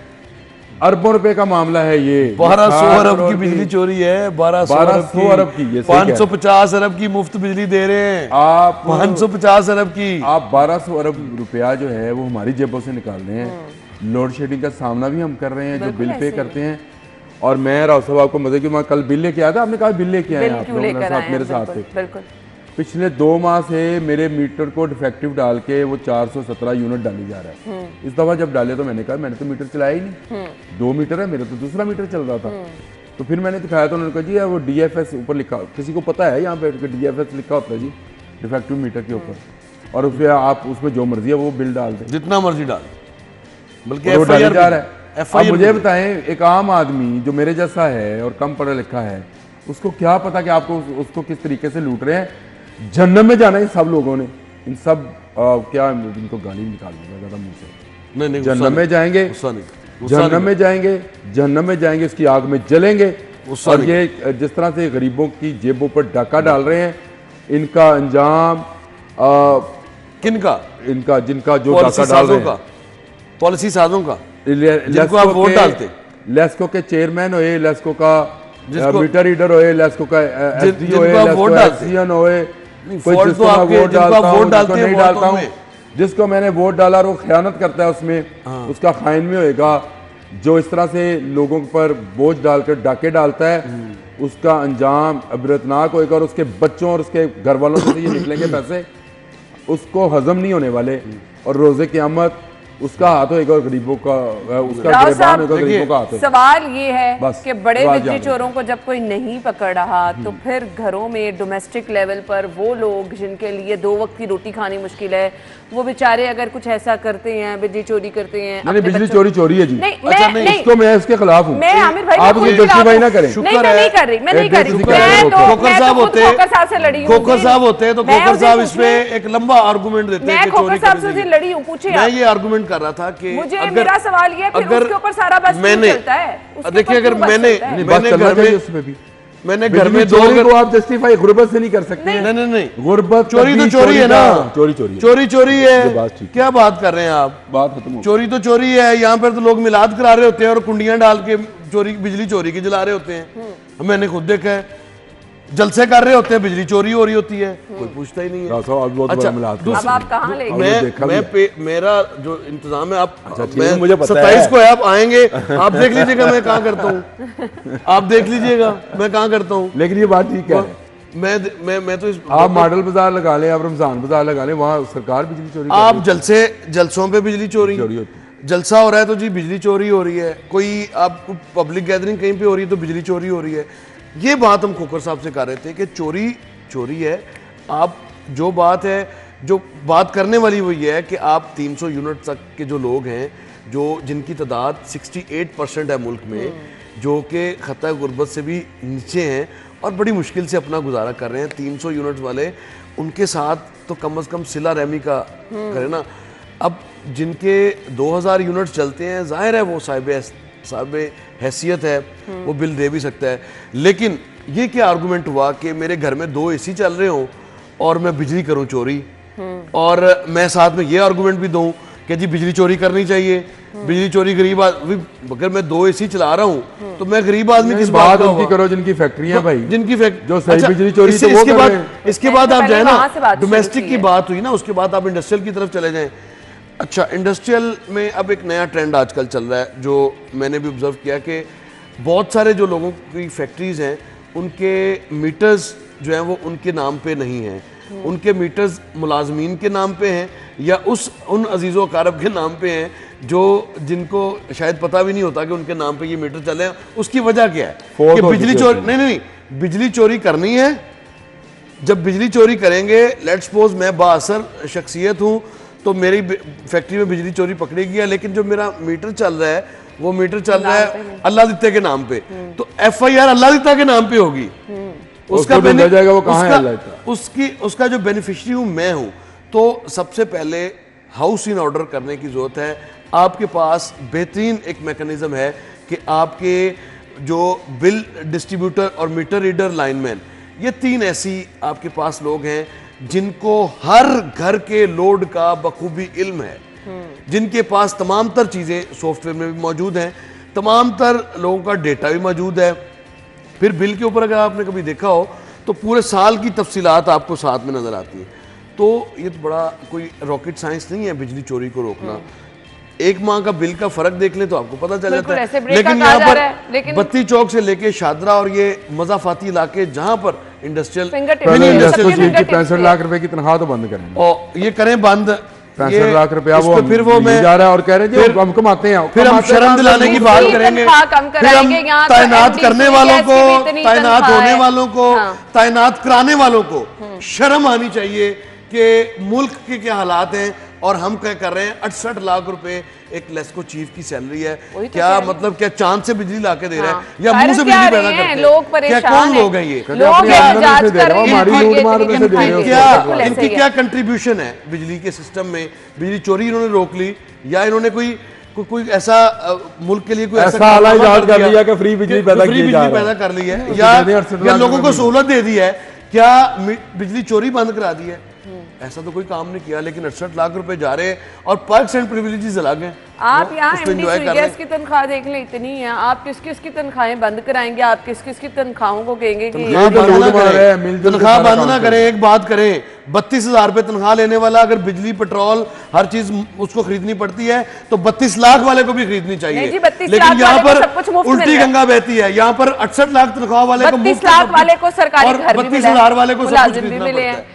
अरबों रुपए का मामला है ये। 1200 अरब की बिजली चोरी है, 1200 अरब की, 550 अरब की मुफ्त बिजली दे रहे हैं आप, 550 अरब की। आप 1200 अरब रुपया जो है वो हमारी जेबों से निकाल रहे हैं। लोड शेडिंग का सामना भी हम कर रहे हैं, जो बिल पे करते हैं। और मैं राव साहब आपको मजे की, मैं कल बिल लेके आया था, आपने कहा बिल लेके आए आप लोग मेरे साथ थे। पिछले 2 माह से मेरे मीटर को डिफेक्टिव डाल के वो 417 यूनिट डाली जा रहा है। इस दफा जब डाले तो मैंने कहा मैंने तो मीटर चलाया ही नहीं, 2 मीटर है मेरा, तो दूसरा मीटर चल रहा था। तो फिर मैंने दिखाया तो उन्होंने कहा जी वो DFS ऊपर लिखा, किसी को पता है यहाँ पे DFS लिखा होता है जी डिफेक्टिव मीटर के ऊपर, और उसमें आप उसमें जो मर्जी है वो बिल डाल दें, जितना मर्जी डाल, बल्कि FIR जा रहा है। अब मुझे बताएं, एक आम आदमी जो मेरे जैसा है और कम पढ़ा लिखा है, उसको क्या पता कि आपको उसको किस तरीके से लूट रहे हैं। जन्नत में जाना है सब लोगों ने, इन सब क्या इनको गाली निकाल दूंगा ज़्यादा मुंह से। नहीं, जन्नत में जाएंगे, जन्नत में जाएंगे, जन्नत में जाएंगे, इसकी आग में जलेंगे। और ये जिस तरह से गरीबों की जेबों पर डाका डाल रहे हैं, इनका अंजाम किनका? इनका जिनका जो डाका डाल रहे हैं, पॉलिसी साजों का, जिनको आप वोट डालते। लेस्को के चेयरमैन होए, लेस्को का मीटर रीडर होए, लेस्को का SD होए, लेस्को SCN होए, कोई जिसको मैं वोट डालता हूं, जिसको नहीं डालता हूं, जिसको मैंने वोट डाला और वो खयानत करता है उसमें, उसका खाइन में होएगा। जो इस तरह से लोगों पर बोझ डालकर डाके डालता है, उसका अंजाम अबरतनाक होएगा, और उसके बच्चों और उसके घर वालों से ये निकलेंगे पैसे, उसको हजम नहीं होने वाले। और रोज़े क़यामत उसका हाथ होएगा और गरीबों का, उसका राव गिरबान साहब, होगा, गरीबों का हाथ होगा। सवाल ये है बस, कि बड़े आवाज बिजली आ गई। चोरों को जब कोई नहीं पकड़ रहा तो फिर घरों में डोमेस्टिक लेवल पर वो लोग जिनके लिए 2 वक्त की रोटी खानी मुश्किल है, वो बेचारे अगर कुछ ऐसा करते हैं, बिजली चोरी करते हैं, नहीं, अपने बिजली बच्चों- चोरी चोरी है जी। नहीं, अच्छा, मैं- नहीं, इसको मैं इसके खिलाफ हूँ। मैं आमिर भाई आप मैं ये खुद जस्टिफाई ना खिलाफ करें। हूं। नहीं, मैं नहीं कर रही, मैं नहीं कर रही। शुक्र मैं है, तो खोखर मैं साहब तो खुद होते खोखर साहब से लड़ी हूँ। खोखर साहब होते तो मैं खोखर उस साहब दिन इस पे एक लंबा आर्गुमेंट देते मैं हैं कि खोखर चोरी साहब करनी से चाहिए। लड़ी हूँ, पूछिए मैं आप। ये आर्गुमेंट कर रहा था कि मुझे मेरा सवाल ये है, फिर उसके ऊपर सारा बस मैंने चलता है, उसके देखिए ऊपर अगर क्यों बस मैंने चलता है? नहीं, बात मैंने चलना घर चाहिए में उसमें भी। मैंने घर बिजली में 2 चोरी को आप जस्टिफाई गुर्बत से नहीं कर सकते हैं। नहीं गुर्बत चोरी तो कभी चोरी है ना, चोरी चोरी है। चोरी चोरी ये है, बात ठीक है। क्या बात कर रहे हैं आप? बात खत्म हो गई। चोरी तो चोरी है। यहाँ पर तो लोग मिलाद करा रहे होते हैं और कुंडियां डाल के चोरी, बिजली चोरी की जला रहे होते हैं। मैंने खुद देखा है, जलसे कर रहे होते हैं, बिजली चोरी हो रही होती है, कोई पूछता ही नहीं है। राव साहब, आप बहुत अच्छा, बड़ा मिलाद कर अब रहे हैं। आप कहाँ ले गए? मैं देखा भी है। मेरा जो इंतजाम है, आप ठीक है, मुझे पता 27 है। को है, आप आएंगे, आप देख लीजिएगा मैं कहाँ करता हूँ, आप देख लीजिएगा मैं कहाँ करता हूँ। लेकिन ये बात ठीक है, मैं तो इस आप मॉडल बाजार लगा लें, आप रमजान बाजार लगा लें, वहाँ सरकार बिजली चोरी कर रही आप जलसों पे बिजली चोरी चोरी होती है। जलसा हो रहा है तो जी बिजली चोरी हो रही है, कोई आप पब्लिक गैदरिंग कहीं पे हो रही है तो बिजली चोरी हो रही है। ये बात हम खोखर साहब से कर रहे थे कि चोरी चोरी है। आप जो बात है, जो बात करने वाली वो ये है कि आप 300 यूनिट तक के जो लोग हैं, जो जिनकी तादाद 68% है मुल्क में, जो कि खतरा गुर्बत से भी नीचे हैं और बड़ी मुश्किल से अपना गुजारा कर रहे हैं, 300 यूनिट वाले, उनके साथ तो कम से कम सिला रहमी का करें ना। अब जिनके 2000 यूनिट चलते हैं, जाहिर है वो साहिब हैसियत है, वो बिल दे भी सकता है। लेकिन ये क्या आर्गुमेंट हुआ कि मेरे घर में 2 AC चल रहे हों और मैं बिजली करूं चोरी, और मैं साथ में ये आर्गुमेंट भी दूं कि जी बिजली चोरी करनी चाहिए, बिजली चोरी गरीब आदमी, अगर मैं 2 AC चला रहा हूं तो मैं गरीब आदमी किस बात का उनकी हुआ? करो जिनकी फैक्ट्रियां भाई, जिनकी जो सही बिजली चोरी तो वो इसके कर बाद रहे हैं। इसके बाद आप पहले जाए वहाँ से ना, बात शुरू डोमेस्टिक की की है। बात हुई ना, उसके बाद आप इंडस्ट्रियल की तरफ चले जाएं। अच्छा, इंडस्ट्रियल में अब एक नया ट्रेंड आजकल चल रहा है, जो मैंने भी ऑब्जर्व किया कि बहुत सारे जो लोगों की फैक्ट्रीज हैं, उनके मीटर्स जो हैं वो उनके नाम पे नहीं हैं, उनके मीटर्स मुलाजमीन के नाम पे हैं या उन अजीज़ो अकारब के नाम पे हैं जो जिनको शायद पता भी नहीं होता कि उनके नाम पे ये मीटर चले हैं। उसकी वजह क्या है कि बिजली चोरी, नहीं, बिजली चोरी करनी है। जब बिजली चोरी करेंगे, लेट्स सपोज मैं बाअसर शख्सियत हूँ तो मेरी फैक्ट्री में बिजली चोरी पकड़ेगी, लेकिन जो मेरा मीटर चल रहा है वो मीटर चल रहा है अल्लाह दित्ते के नाम पे, तो FIR अल्लाह दित्ता के नाम पे होगी। उसका ढूंढा जाएगा वो कहाँ है अल्लाह दित्ता। उसका जो बेनिफिशियरी हूँ मैं हूँ। तो सबसे पहले हाउस इन ऑर्डर करने की जरूरत है। आपके पास बेहतरीन एक मैकेनिज्म है कि आपके जो बिल डिस्ट्रीब्यूटर और मीटर रीडर लाइनमैन, ये 3 ऐसी आपके पास लोग हैं जिनको हर घर के लोड का बखूबी इल्म है, जिनके पास तमाम तर चीज़ें सॉफ्टवेयर में भी मौजूद हैं, तमाम तर लोगों का डेटा भी मौजूद है। फिर बिल के ऊपर अगर आपने कभी देखा हो तो पूरे साल की तफसीलात आपको साथ में नज़र आती है। तो ये तो बड़ा कोई रॉकेट साइंस नहीं है बिजली चोरी को रोकना। एक माह का बिल का फर्क देख ले तो आपको पता चल जाता है। लेकिन यहाँ पर बत्ती चौक से लेके शादरा और ये मजाफाती इलाके जहाँ पर इंडस्ट्रियल 65 लाख रुपए की तनख्वाह तो बंद करें, और ये करें बंद, 65 लाख रुपया वो फिर वो मैं जा रहा है और कह रहे हैं हम कमाते हैं, फिर हम शर्म दिलाने की बात करेंगे, फिर हम तैनात करने वालों को, तैनात होने वालों को, तैनात कराने वालों को शर्म आनी चाहिए कि मुल्क के क्या हालात हैं और हम क्या कर रहे हैं। 68 लाख रुपए एक लेस्को चीफ की सैलरी है, क्या मतलब क्या चांद से बिजली लाके दे रहे हैं या मुंह से बिजली पैदा करते हैं? लोग परेशान क्या कौन लोग हैं ये? इनकी क्या कंट्रीब्यूशन है बिजली के सिस्टम में? बिजली चोरी इन्होंने रोक ली या इन्होंने कोई ऐसा मुल्क के लिए कोई ऐसा आला इजाद कर लिया कि फ्री बिजली पैदा कर ली है या लोगों को सहूलत दे दी है? क्या बिजली चोरी बंद करा दी है? ऐसा तो कोई काम नहीं किया, लेकिन 68 लाख रुपए जा रहे हैं और पर्क्स एंड प्रिविलेजेस अलग हैं। आप यहाँ MD सुईगैस की तनख्वाह देख लें, इतनी है। आप किस किस की तनख्वाहें बंद कराएंगे? आप किस किस की तनख्वाहों को कहेंगे कि तनख्वाह बंद ना करें? एक बात करें, 32,000 रुपए तनख्वाह लेने वाला अगर बिजली पेट्रोल हर चीज उसको खरीदनी पड़ती है तो 32 लाख वाले को भी खरीदनी चाहिए। लेकिन यहाँ पर उल्टी गंगा बहती है। यहाँ पर 68 लाख तनख्वाह वाले को 32 लाख वाले को सरकारी घर भी 32,000 वाले को सब कुछ खरीदना मिले पड़ता हैं, है।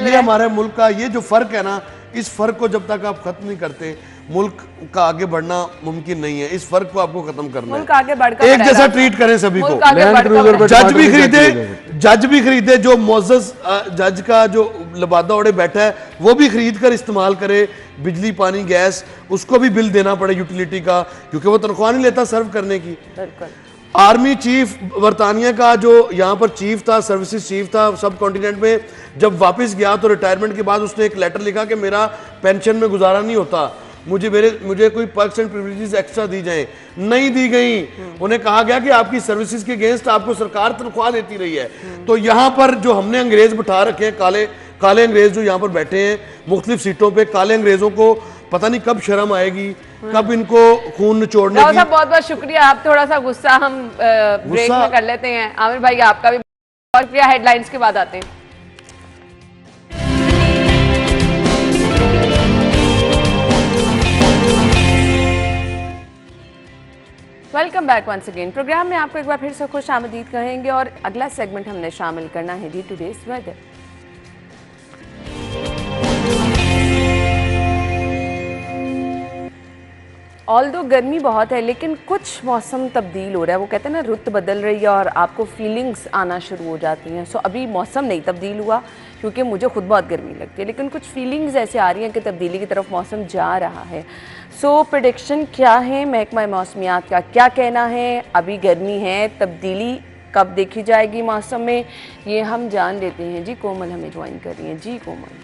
ये हमारे मुल्क का ये जो फर्क है ना, इस फर्क को जब तक आप खत्म नहीं करते, मुल्क का आगे बढ़ना मुमकिन नहीं है। इस फर्क को आपको खत्म करना मुल्क है। आगे बढ़कर एक जैसा ट्रीट करें सभी को। मुल्क आगे लैंड बढ़कर क्रूजर पे जज भी खरीदे जो मोअज़्ज़ज़ जज का जो लबादा ओढ़े बैठा है वो भी खरीद कर इस्तेमाल करे। बिजली पानी गैस उसको भी बिल देना पड़े यूटिलिटी का, क्योंकि वो तनख्वाह नहीं लेता सर्व करने की। बिल्कुल। आर्मी चीफ बरतानिया का जो यहाँ पर चीफ था, सर्विसेज चीफ था सब कॉन्टिनेंट में, जब वापस गया तो रिटायरमेंट के बाद उसने एक लेटर लिखा कि मेरा पेंशन में गुजारा नहीं होता, मुझे कोई पर्क्स एंड प्रिविलेजेस एक्स्ट्रा दी जाए। नहीं दी गई। उन्हें कहा गया कि आपकी सर्विसेज के अगेंस्ट आपको सरकार तनख्वाह देती रही है। तो यहाँ पर जो हमने अंग्रेज बिठा रखे हैं, काले अंग्रेज जो यहाँ पर बैठे हैं मुख्तलिफ सीटों पे, काले अंग्रेजों को पता नहीं कब शर्म आएगी, कब इनको खून निचोड़ने की। बहुत बहुत शुक्रिया। आप थोड़ा सा गुस्सा हम ब्रेक में कर लेते हैं। आमिर भाई आपका भी बहुत शुक्रिया। हेडलाइंस के बाद आते हैं। Welcome back once again. Programme में आपको एक बार फिर से खुश आमदीद कहेंगे और अगला सेगमेंट हमने शामिल करना है डी टुडेज वेदर। ऑल्दो गर्मी बहुत है लेकिन कुछ मौसम तब्दील हो रहा है। वो कहते हैं ना रुत बदल रही है और आपको फीलिंग्स आना शुरू हो जाती हैं। सो अभी मौसम नहीं तब्दील हुआ क्योंकि मुझे खुद बहुत गर्मी लगती है, लेकिन कुछ फीलिंग्स ऐसे आ रही हैं कि तब्दीली की तरफ मौसम जा रहा है। सो प्रेडिक्शन क्या है, महकमा मौसमियात का क्या कहना है, अभी गर्मी है, तब्दीली कब देखी जाएगी मौसम में, ये हम जान लेते हैं। जी कोमल हमें ज्वाइन कर रही हैं। जी कोमल।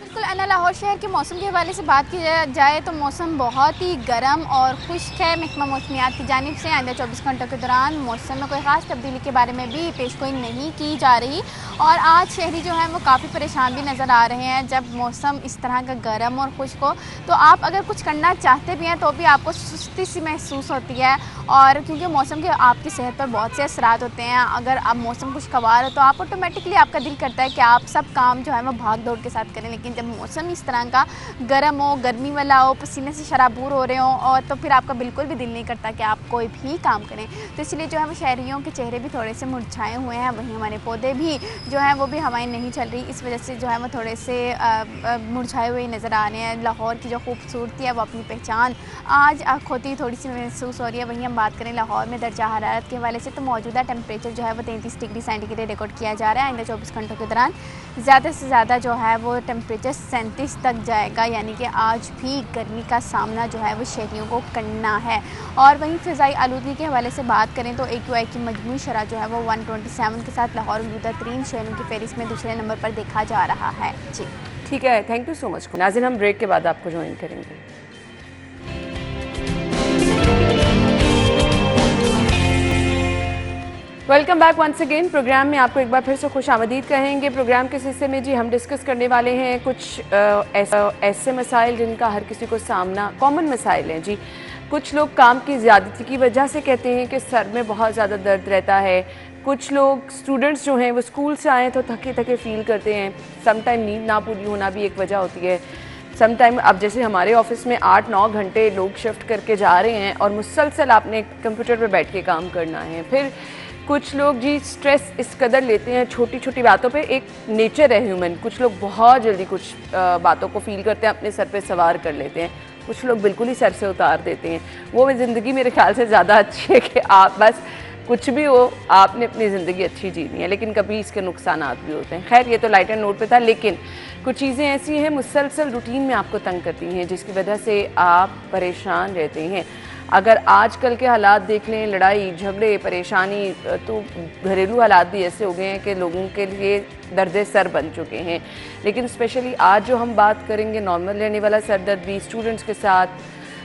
बिल्कुल अन्ना, लाहौर शहर के मौसम के हवाले से बात की जाए तो मौसम बहुत ही गर्म और खुश्क है। महकमा मौसमियात की जानिब से आइंदा 24 घंटों के दौरान मौसम में कोई ख़ास तब्दीली के बारे में भी पेशगोई नहीं की जा रही और आज शहरी जो है वो काफ़ी परेशान भी नज़र आ रहे हैं। जब मौसम इस तरह का गर्म और खुश्क हो तो आप अगर कुछ करना चाहते भी हैं तो भी आपको सुस्ती सी महसूस होती है, और क्योंकि मौसम के आपकी सेहत पर बहुत से असरात होते हैं। अगर अब मौसम खुशगवार हो तो आप ऑटोमेटिकली आपका दिल करता है कि आप सब काम जो है वो भाग दौड़ के साथ करें, लेकिन जब मौसम इस तरह का गर्म हो, गर्मी वाला हो, पसीने से शराबूर हो रहे हो और तो फिर आपका बिल्कुल भी दिल नहीं करता कि आप कोई भी काम करें। तो इसलिए जो है वो शहरियों के चेहरे भी थोड़े से मुरझाए हुए हैं, वहीं हमारे पौधे भी जो हैं वो भी हवाएं नहीं चल रही, इस वजह से जो है वो थोड़े से मुरझाए हुए नज़र आ रहे हैं। लाहौर की जो खूबसूरती है वो अपनी पहचान आज खोती थोड़ी सी महसूस हो रही है। वहीं हम बात करें लाहौर में दर्जा हरारत के हवाले से तो मौजूदा टेम्परेचर जो है वो 33 डिग्री सेंटीग्रेड रिकॉर्ड किया जा रहा है। आइंदा 24 घंटों के दौरान ज़्यादा से ज़्यादा जो है वो टेम्परेचर 37 तक जाएगा, यानी कि आज भी गर्मी का सामना जो है वो शहरियों को करना है। और वहीं फ़िज़ाई आलूदगी के हवाले से बात करें तो AQI की मजमूई शरह जो है वो 127 के साथ लाहौर मौजूदा तरीन शहरों की फहरिस्त में दूसरे नंबर पर देखा जा रहा है। जी ठीक है, थैंक यू सो मच नाज़रीन। हम ब्रेक के बाद आपको ज्वाइन करेंगे। Welcome back once again. Programme में आपको एक बार फिर से खुश आमदीद कहेंगे। प्रोग्राम के हिस्से में जी हम डिस्कस करने वाले हैं कुछ ऐसे मसाइल जिनका हर किसी को सामना, कॉमन मसाइल हैं जी। कुछ लोग काम की ज़्यादती की वजह से कहते हैं कि सर में बहुत ज़्यादा दर्द रहता है। कुछ लोग स्टूडेंट्स जो हैं वो स्कूल से आए तो थके थके फील करते हैं। समटाइम नींद ना पूरी होना भी एक वजह होती है। समटाइम अब जैसे हमारे ऑफिस में 8-9 घंटे लोग शिफ्ट करके जा रहे हैं और मुसलसल आपने कंप्यूटर पर बैठ के काम करना है। फिर कुछ लोग जी स्ट्रेस इस कदर लेते हैं छोटी छोटी बातों पे, एक नेचर है ह्यूमन। कुछ लोग बहुत जल्दी कुछ बातों को फील करते हैं, अपने सर पे सवार कर लेते हैं। कुछ लोग बिल्कुल ही सर से उतार देते हैं। वो ज़िंदगी मेरे ख्याल से ज़्यादा अच्छी है कि आप बस कुछ भी हो, आपने अपनी ज़िंदगी अच्छी जीनी है, लेकिन कभी इसके नुकसानात भी होते हैं। खैर ये तो लाइट एंड नोट पे था, लेकिन कुछ चीज़ें ऐसी हैं मुसलसल रूटीन में आपको तंग करती हैं जिसकी वजह से आप परेशान रहते हैं। अगर आजकल के हालात देख लें, लड़ाई झगड़े परेशानी, तो घरेलू हालात भी ऐसे हो गए हैं कि लोगों के लिए दर्द सर बन चुके हैं। लेकिन स्पेशली आज जो हम बात करेंगे नॉर्मल रहने वाला सर दर्द भी, स्टूडेंट्स के साथ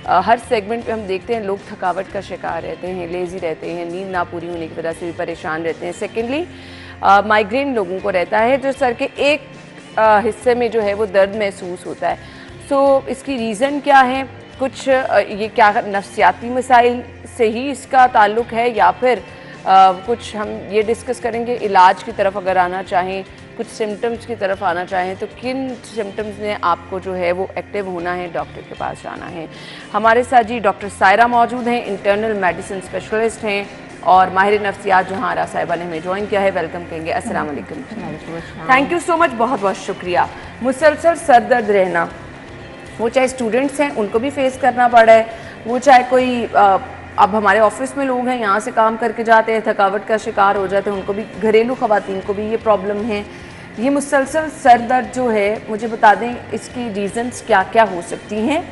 हर सेगमेंट पे हम देखते हैं लोग थकावट का शिकार रहते हैं, लेज़ी रहते हैं, नींद ना पूरी होने की वजह से भी परेशान रहते हैं। सेकेंडली माइग्रेन लोगों को रहता है जो सर के एक हिस्से में जो है वो दर्द महसूस होता है। सो इसकी रीज़न क्या है? कुछ ये क्या नफ्सियाती मसाइल से ही इसका ताल्लुक़ है या फिर कुछ हम ये डिस्कस करेंगे इलाज की तरफ अगर आना चाहें, कुछ सिम्टम्स की तरफ आना चाहें तो किन सिम्टम्स में आपको जो है वो एक्टिव होना है, डॉक्टर के पास जाना है। हमारे साथ जी डॉक्टर सायरा मौजूद हैं, इंटरनल मेडिसिन स्पेशलिस्ट हैं और माहिर नफ्सियात जहारा साहिबा ने हमें ज्वाइन किया है। वेलकम कहेंगे। अस्सलाम वालेकुम। थैंक यू सो मच, बहुत बहुत शुक्रिया। मुसलसल सर दर्द रहना, वो चाहे स्टूडेंट्स हैं उनको भी फेस करना पड़ा है, वो चाहे कोई अब हमारे ऑफिस में लोग हैं यहाँ से काम करके जाते हैं, थकावट का शिकार हो जाते हैं, उनको भी, घरेलू ख़वातीन को भी ये प्रॉब्लम है। ये मुसलसल सर दर्द जो है, मुझे बता दें इसकी रीज़न्स क्या क्या हो सकती हैं,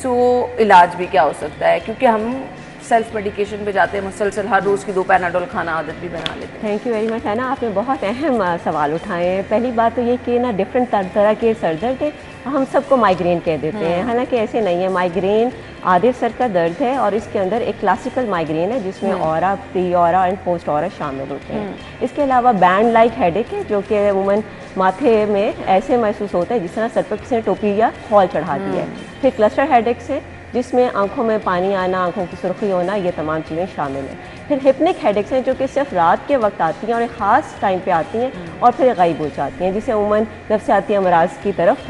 सो इलाज भी क्या हो सकता है, क्योंकि हम सेल्फ मेडिकेशन पे जाते हैं मुसलसल, हर रोज़ की 2 पैनाडोल खाना आदत भी बना लेते हैं। Thank you very much. है ना, आपने बहुत अहम सवाल उठाए हैं। पहली बात तो ये कि ना डिफरेंट तरह के सर दर्द है, हम सबको माइग्रेन कह देते हैं, हालांकि ऐसे नहीं है। माइग्रेन आधे सर का दर्द है और इसके अंदर एक क्लासिकल माइग्रेन है जिसमें aura, pre aura and post aura शामिल होते हैं। इसके अलावा बैंड लाइक हेडेक है जो कि अमूमन माथे में ऐसे महसूस होता है जिस तरह सर पर किसी ने टोपी या खौल चढ़ा दी है। फिर क्लस्टर हेडेक्स है जिसमें आंखों में पानी आना, आंखों की सुर्खी होना, ये तमाम चीज़ें शामिल हैं। फिर हिप्निक हेडेक्स हैं जो कि सिर्फ रात के वक्त आती हैं और एक ख़ास टाइम पे आती हैं और फिर गायब हो जाती हैं, जिसे अमूमन नफ्सियाती अमराज की तरफ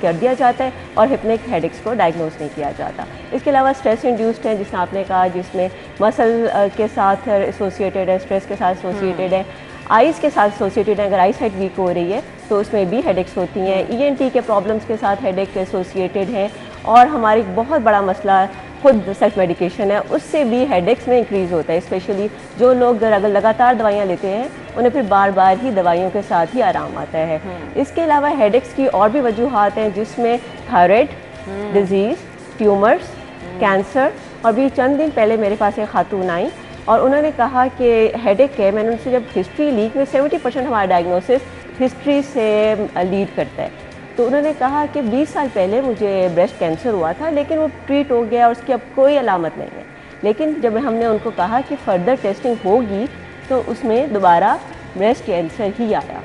कर दिया जाता है और हिप्निक हेडेक्स को डायग्नोज नहीं किया जाता। इसके अलावा स्ट्रेस इंड्यूस्ड है, जिसने आपने कहा, जिसमें मसल के साथ एसोसिएटेड है, स्ट्रेस के साथ एसोसिएटेड है, आइज़ के साथ एसोसिएटेड है। अगर आई साइट वीक हो रही है तो उसमें भी हेडेक्स होती हैं। ENT के प्रॉब्लम्स के साथ हेडेक एसोसिएटेड हैं। और हमारी बहुत बड़ा मसला खुद सेल्फ मेडिकेशन है, उससे भी हेडेक्स में इंक्रीज़ होता है। स्पेशली जो लोग अगर लगातार दवाइयाँ लेते हैं उन्हें फिर बार बार ही दवाइयों के साथ ही आराम आता है। इसके अलावा हेडेक्स की और भी वजूहात हैं जिसमें थायराइड डिजीज़, ट्यूमर्स, कैंसर। और भी चंद दिन पहले मेरे पास एक खातून आई और उन्होंने कहा कि हेडेक है। मैंने उनसे जब हिस्ट्री ली कि 70% हमारा डायग्नोसिस हिस्ट्री से लीड करता है, तो उन्होंने कहा कि 20 साल पहले मुझे ब्रेस्ट कैंसर हुआ था लेकिन वो ट्रीट हो गया और उसकी अब कोई अलामत नहीं है। लेकिन जब हमने उनको कहा कि फ़र्दर टेस्टिंग होगी तो उसमें दोबारा ब्रेस्ट कैंसर ही आया।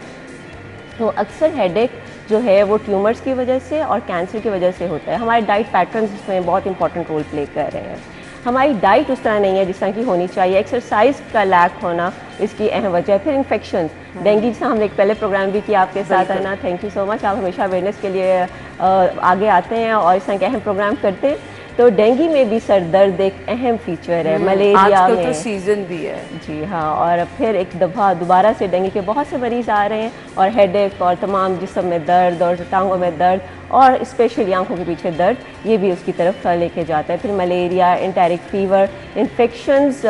तो अक्सर हेडेक जो है वो ट्यूमर्स की वजह से और कैंसर की वजह से होता है। हमारे डाइट पैटर्न्स इसमें बहुत इंपॉर्टेंट रोल प्ले कर रहे हैं। हमारी डाइट उस तरह नहीं है जिस तरह की होनी चाहिए। एक्सरसाइज का लैक होना इसकी अहम वजह है। फिर इन्फेक्शंस, डेंगू जैसा हमने एक पहले प्रोग्राम भी किया आपके साथ, है ना, थैंक यू सो मच। आप हमेशा अवेयरनेस के लिए आगे आते हैं और इस तरह के अहम प्रोग्राम करते हैं। तो डेंगू में भी सर दर्द एक अहम फीचर है। मलेरिया में तो सीजन भी है जी हाँ। और फिर एक दफ़ा दोबारा से डेंगू के बहुत से मरीज़ आ रहे हैं और हेडेक और तमाम जिस्म में दर्द और टांगों में दर्द और स्पेशली आंखों के पीछे दर्द, ये भी उसकी तरफ लेके जाता है। फिर मलेरिया, एंटेरिक फीवर, इन्फेक्शंस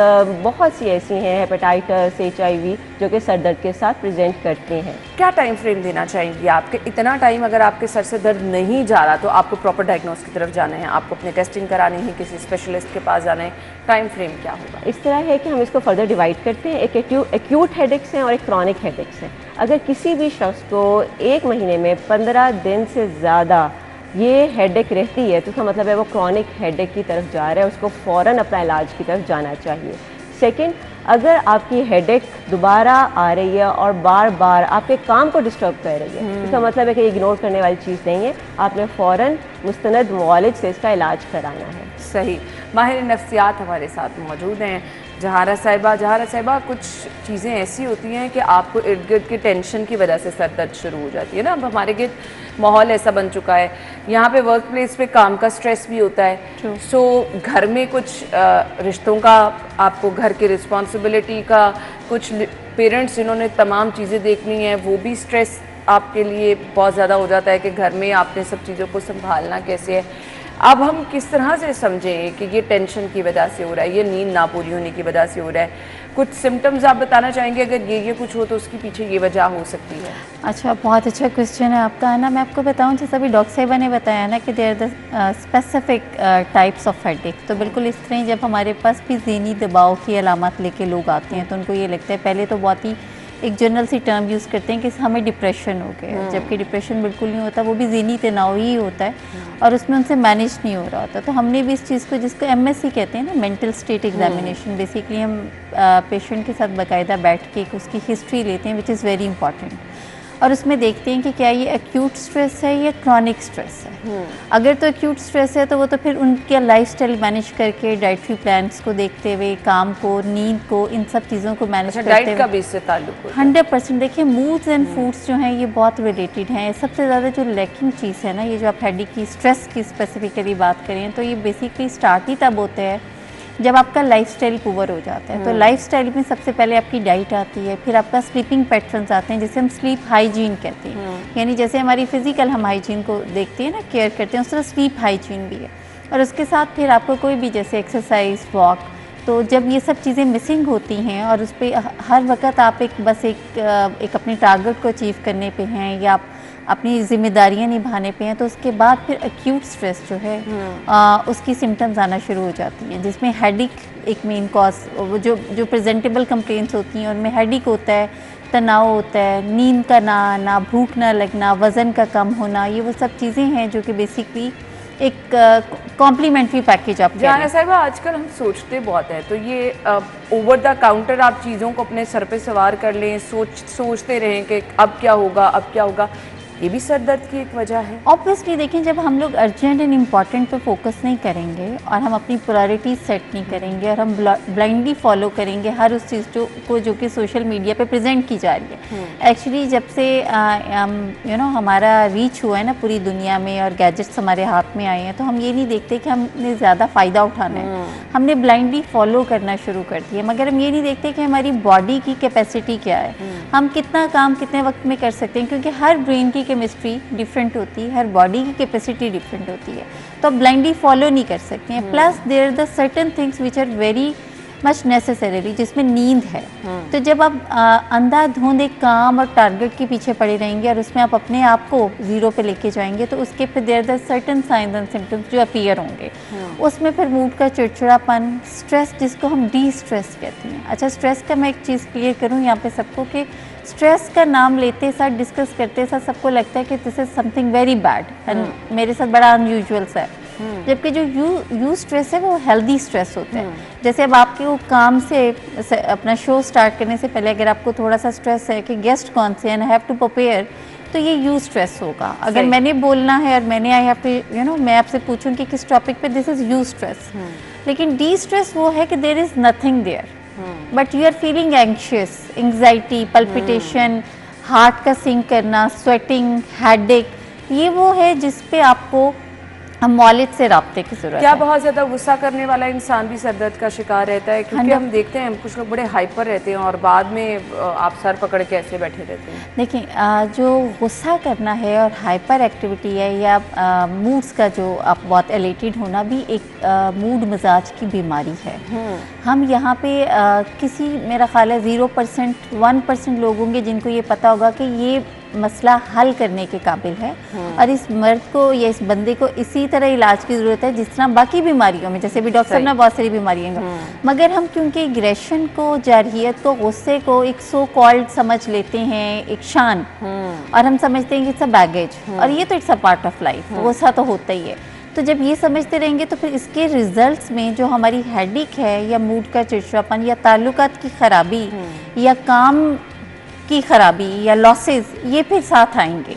बहुत सी ऐसी हैं, हेपेटाइटिस, HIV, जो कि सर दर्द के साथ प्रेजेंट करते हैं। क्या टाइम फ्रेम देना चाहेंगी आपके? इतना टाइम अगर आपके सर से दर्द नहीं जा रहा तो आपको प्रॉपर डायग्नोस की तरफ जाना है, आपको अपने टेस्टिंग करानी है, किसी स्पेशलिस्ट के पास जाना है, टाइम फ्रेम क्या होगा? इस तरह है कि हम इसको फर्दर डिवाइड करते हैं। एक एक्यूट हेडेक्स हैं और एक क्रॉनिक हेडेक्स हैं। अगर किसी भी शख्स को 1 महीने में 15 दिन से ज़्यादा ये हेडेक रहती है तो उसका मतलब है वो क्रॉनिक हेडेक की तरफ जा रहा है, उसको फ़ौरन अपना इलाज की तरफ जाना चाहिए। सेकंड, अगर आपकी हेडेक दोबारा आ रही है और बार बार आपके काम को डिस्टर्ब कर रही है, इसका मतलब है कि इग्नोर करने वाली चीज़ नहीं है, आपने फ़ौरन मुस्तनद मुआलिज से इसका इलाज कराना है। सही। माहिर नफ्सियात हमारे साथ मौजूद हैं जहारा साहिबा। जहारा साहिबा, कुछ चीज़ें ऐसी होती हैं कि आपको इर्द गिर्द की टेंशन की वजह से सर दर्द शुरू हो जाती है ना। अब हमारे गिर्द माहौल ऐसा बन चुका है, यहाँ पे वर्क प्लेस पे काम का स्ट्रेस भी होता है। सो घर में कुछ रिश्तों का, आपको घर की रिस्पॉन्सिबिलिटी का, कुछ पेरेंट्स जिन्होंने तमाम चीज़ें देखनी है वो भी स्ट्रेस आपके लिए बहुत ज़्यादा हो जाता है कि घर में आपने सब चीज़ों को संभालना कैसे है। अब हम किस तरह से समझें कि ये टेंशन की वजह से हो रहा है, ये नींद ना पूरी होने की वजह से हो रहा है? कुछ सिम्टम्स आप बताना चाहेंगे? अगर ये कुछ हो तो उसके पीछे ये वजह हो सकती है। अच्छा, बहुत अच्छा क्वेश्चन है आपका, है ना। मैं आपको बताऊं, जैसा अभी डॉक्टर साहिबा ने बताया ना कि there the specific types of headache. तो बिल्कुल इस तरह जब हमारे पास भी ज़हनी दबाव की अलामत लेके लोग आते हैं तो उनको ये लगता है, पहले तो बहुत ही एक जनरल सी टर्म यूज़ करते हैं कि हमें डिप्रेशन हो गया, जबकि डिप्रेशन बिल्कुल नहीं होता, वो भी ज़हनी तनाव ही होता है और उसमें उनसे मैनेज नहीं हो रहा होता। तो हमने भी इस चीज़ को, जिसको MSE कहते हैं ना, मेंटल स्टेट एग्जामिनेशन, बेसिकली हम पेशेंट के साथ बाकायदा बैठ के उसकी हिस्ट्री लेते हैं, विच इज़ वेरी इंपॉर्टेंट, और उसमें देखते हैं कि क्या ये एक्यूट स्ट्रेस है या क्रॉनिक स्ट्रेस है। अगर तो एक्यूट स्ट्रेस है तो वो तो फिर उनके लाइफस्टाइल मैनेज करके, डाइटरी प्लान्स को देखते हुए, काम को, नींद को, इन सब चीज़ों को मैनेज करते हुए, डाइट का भी इससे ताल्लुक है 100%। देखिए, मूड्स एंड फूड्स जो हैं ये बहुत रिलेटेड हैं। सबसे ज़्यादा जो लैकिंग चीज़ है ना, ये जो आप हेडेक की, स्ट्रेस की स्पेसिफिकली बात करें तो ये बेसिकली स्टार्ट ही तब होता है जब आपका लाइफस्टाइल पुअर हो जाता है, तो लाइफस्टाइल में सबसे पहले आपकी डाइट आती है, फिर आपका स्लीपिंग पैटर्न्स आते हैं जिसे हम स्लीप हाइजीन कहते हैं। यानी जैसे हमारी फिजिकल हम हाइजीन को देखते हैं ना, केयर करते हैं, उस तरह स्लीप हाइजीन भी है। और उसके साथ फिर आपको कोई भी जैसे एक्सरसाइज, वॉक, तो जब ये सब चीज़ें मिसिंग होती हैं और उस पर हर वक्त आप एक अपने टारगेट को अचीव करने पे हैं या आप अपनी जिम्मेदारियां निभाने पे हैं, तो उसके बाद फिर एक्यूट स्ट्रेस जो है उसकी सिम्टम्स आना शुरू हो जाती हैं, जिसमें हेडिक एक मेन कॉज, जो प्रेजेंटेबल कंप्लेंट्स होती हैं उनमें हेडिक होता है, तनाव होता है, नींद का ना आना, भूख ना लगना, वज़न का कम होना, ये वो सब चीज़ें हैं जो कि बेसिकली एक कॉम्प्लीमेंट्री पैकेज आप जाना साहिबा। आजकल हम सोचते बहुत है, तो ये ओवर द काउंटर आप चीज़ों को अपने सर पे सवार कर लें, सोचते रहें कि अब क्या होगा, अब क्या होगा, ये भी सर दर्द की एक वजह है। ऑब्वियसली देखें, जब हम लोग अर्जेंट एंड इम्पॉर्टेंट पे फोकस नहीं करेंगे और हम अपनी प्रायोरिटीज सेट नहीं करेंगे और हम ब्लाइंडली फॉलो करेंगे हर उस चीज़ को जो कि सोशल मीडिया पे प्रेजेंट की जा रही है। एक्चुअली जब से हमारा रीच हुआ है ना पूरी दुनिया में और गैजेट्स हमारे हाथ में आए हैं, तो हम ये नहीं देखते कि हमने ज़्यादा फ़ायदा उठाना है, हमने ब्लाइंडली फॉलो करना शुरू कर दिया। मगर हम ये नहीं देखते कि हमारी बॉडी की कैपेसिटी क्या है, हम कितना काम कितने वक्त में कर सकते हैं, क्योंकि हर ब्रेन की केमिस्ट्री डिफरेंट होती है, हर बॉडी की कैपेसिटी डिफरेंट होती है, तो आप ब्लाइंडली फॉलो नहीं कर सकते हैं। Plus there are the certain things which are very much necessary, जिसमें नींद है। तो जब आप अंधाधुंध एक काम और टारगेट के पीछे पड़े रहेंगे और उसमें आप अपने आप को जीरो पे लेके जाएंगे, तो उसके फिर there are certain signs and symptoms जो अपीयर होंगे। उसमें फिर मूड का चिड़चिड़ापन, स्ट्रेस, जिसको हम डी स्ट्रेस कहते हैं। अच्छा, स्ट्रेस का मैं एक चीज़ क्लियर करूँ यहाँ पे सबको कि स्ट्रेस का नाम लेते साथ, डिस्कस करते साथ सबको लगता है कि this is something very bad and मेरे साथ बड़ा अनयूजुअल सा है, जबकि जो यू स्ट्रेस है वो हेल्दी स्ट्रेस होता है। जैसे अब आपके वो काम से अपना शो स्टार्ट करने से पहले अगर आपको थोड़ा सा स्ट्रेस है कि गेस्ट कौन से and I have to prepare, तो ये यू स्ट्रेस होगा। अगर मैंने बोलना है और मैंने आई हैव टू मैं आपसे पूछूं कि किस टॉपिक पे, दिस इज़ यू स्ट्रेस। लेकिन डी स्ट्रेस वो है कि there is nothing there but you are feeling anxious, anxiety, palpitation, heart का सिंक करना, स्वेटिंग, हेडेक, ये वो है जिस पे आपको मौलिद से राब्ते की जरूरत है। क्या बहुत ज़्यादा गुस्सा करने वाला इंसान भी सर दर्द का शिकार रहता है? क्योंकि हम देखते हैं कुछ लोग बड़े हाइपर रहते हैं और बाद में आप सर पकड़ के ऐसे बैठे रहते हैं। देखिए, जो गुस्सा करना है और हाइपर एक्टिविटी है या मूड्स का जो आप बहुत एलेटेड होना भी एक मूड मिजाज की बीमारी है। हम यहाँ पे किसी, मेरा ख्याल है 0% 1% लोग होंगे जिनको ये पता होगा कि ये मसला हल करने के काबिल है और इस मर्द को या इस बंदे को इसी तरह इलाज की ज़रूरत है जिस तरह बाकी बीमारियों में, जैसे भी डॉक्टर साहब ने बहुत सारी बीमारियाँ हैं, मगर हम क्योंकि एग्रेशन को, जारहियत को, गुस्से को एक सो कॉल्ड समझ लेते हैं, एक शान, और हम समझते हैं कि इट्स अ बैगेज, और ये तो it's a part of life, गुस्सा तो होता ही है। तो जब ये समझते रहेंगे तो फिर इसके रिजल्ट्स में जो हमारी हेडेक है या मूड का चिड़चिड़ापन या ताल्लुकात की खराबी या काम की खराबी या लॉसेस, ये फिर साथ आएंगे।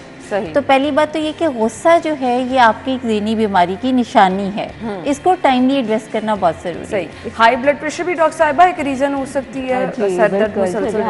तो पहली बात तो ये कि गुस्सा जो है ये आपकी एक ज़हनी बीमारी की निशानी है, इसको टाइमली एड्रेस करना बहुत ज़रूरी है। हाई ब्लड प्रेशर भी डॉक्टर साहिबा एक रीज़न हो सकती है सर दर्द मुसलसल।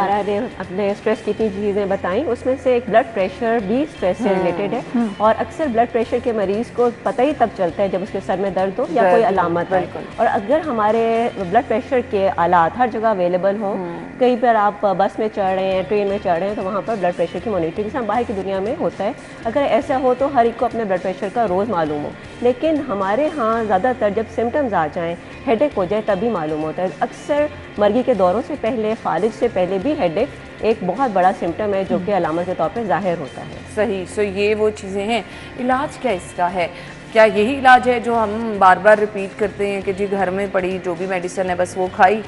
अपने स्ट्रेस की 3 चीज़ें बताई, उसमें से एक ब्लड प्रेशर भी स्ट्रेस से रिलेटेड है और अक्सर ब्लड प्रेशर के मरीज़ को पता ही तब चलता है जब उसके सर में दर्द हो या कोई अलामत है। और अगर हमारे ब्लड प्रेशर के आलात हर जगह अवेलेबल हों, कहीं पर आप बस में चढ़ रहे हैं, ट्रेन में चढ़ रहे हैं, तो वहाँ पर ब्लड प्रेशर की मॉनिटरिंग जैसे बाहर की दुनिया में होता है, अगर ऐसा हो तो हर एक को अपने ब्लड प्रेशर का रोज़ मालूम हो। लेकिन हमारे यहाँ ज़्यादातर जब सिम्टम्स आ जाएं, हेडेक हो जाए, तभी मालूम होता है। अक्सर मर्गी के दौरों से पहले, फालिज से पहले भी हेडेक एक बहुत बड़ा सिम्टम है जो कि अलामत के तौर पर ज़ाहिर होता है। सही। सो ये वो चीज़ें हैं। इलाज क्या इसका है? क्या यही इलाज है जो हम बार बार रिपीट करते हैं कि जी घर में पड़ी जो भी मेडिसिन है बस वो खाई?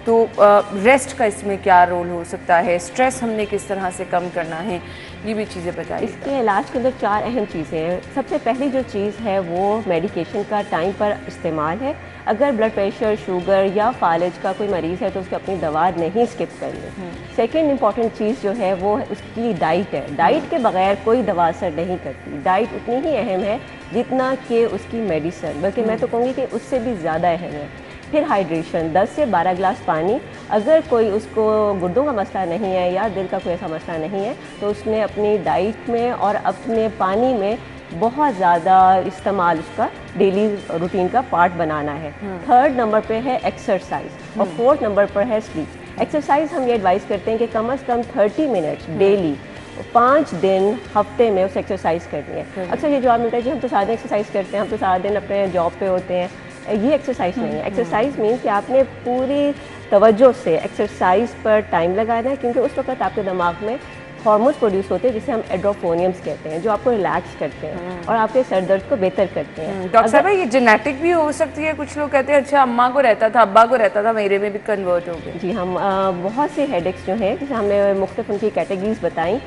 तो रेस्ट का इसमें क्या रोल हो सकता है? स्ट्रेस हमने किस तरह से कम करना है? ये भी चीज़ें बताइए। इसके इलाज के अंदर 4 अहम चीज़ें हैं। सबसे पहली जो चीज़ है वो मेडिकेशन का टाइम पर इस्तेमाल है। अगर ब्लड प्रेशर, शुगर या फालिज का कोई मरीज़ है तो उसको अपनी दवा नहीं स्किप करनी। सेकेंड इम्पॉर्टेंट चीज़ जो है वो उसकी डाइट है। डाइट के बगैर कोई दवा असर नहीं करती। डाइट उतनी ही अहम है जितना कि उसकी मेडिसिन, बल्कि मैं तो कहूँगी कि उससे भी ज़्यादा अहम है। फिर हाइड्रेशन, 10 से 12 गिलास पानी। अगर कोई उसको गुर्दों का मसला नहीं है या दिल का कोई ऐसा मसला नहीं है तो उसने अपनी डाइट में और अपने पानी में बहुत ज़्यादा इस्तेमाल उसका डेली रूटीन का पार्ट बनाना है। थर्ड नंबर पे है एक्सरसाइज और फोर्थ नंबर पर है स्लीप। एक्सरसाइज हम ये एडवाइस करते हैं कि कम से कम 30 मिनट्स डेली 5 दिन हफ्ते में उसे एक्सरसाइज करनी है। अक्सर ये जवाब मिलता है जी हम तो सारा दिन एक्सरसाइज करते हैं, हम तो सारा दिन अपने जॉब पे होते हैं। ये एक्सरसाइज नहीं है। एक्सरसाइज मीन्स कि आपने पूरी तवज्जो से एक्सरसाइज पर टाइम लगाना है, क्योंकि उस वक्त आपके दिमाग में हार्मोन्स प्रोड्यूस होते हैं जिसे हम एड्रोफोनियम्स कहते हैं, जो आपको रिलैक्स करते हैं और आपके सर दर्द को बेहतर करते हैं। डॉक्टर साहब ये जेनेटिक भी हो सकती है? कुछ लोग कहते हैं अच्छा अम्मा को रहता था, अब्बा को रहता था, मेरे में भी कन्वर्ट हो गया। जी हम बहुत से हेडेक्स जो हैं, जैसे हमने मुख्तलिफ उनकी कैटेगरीज बताई,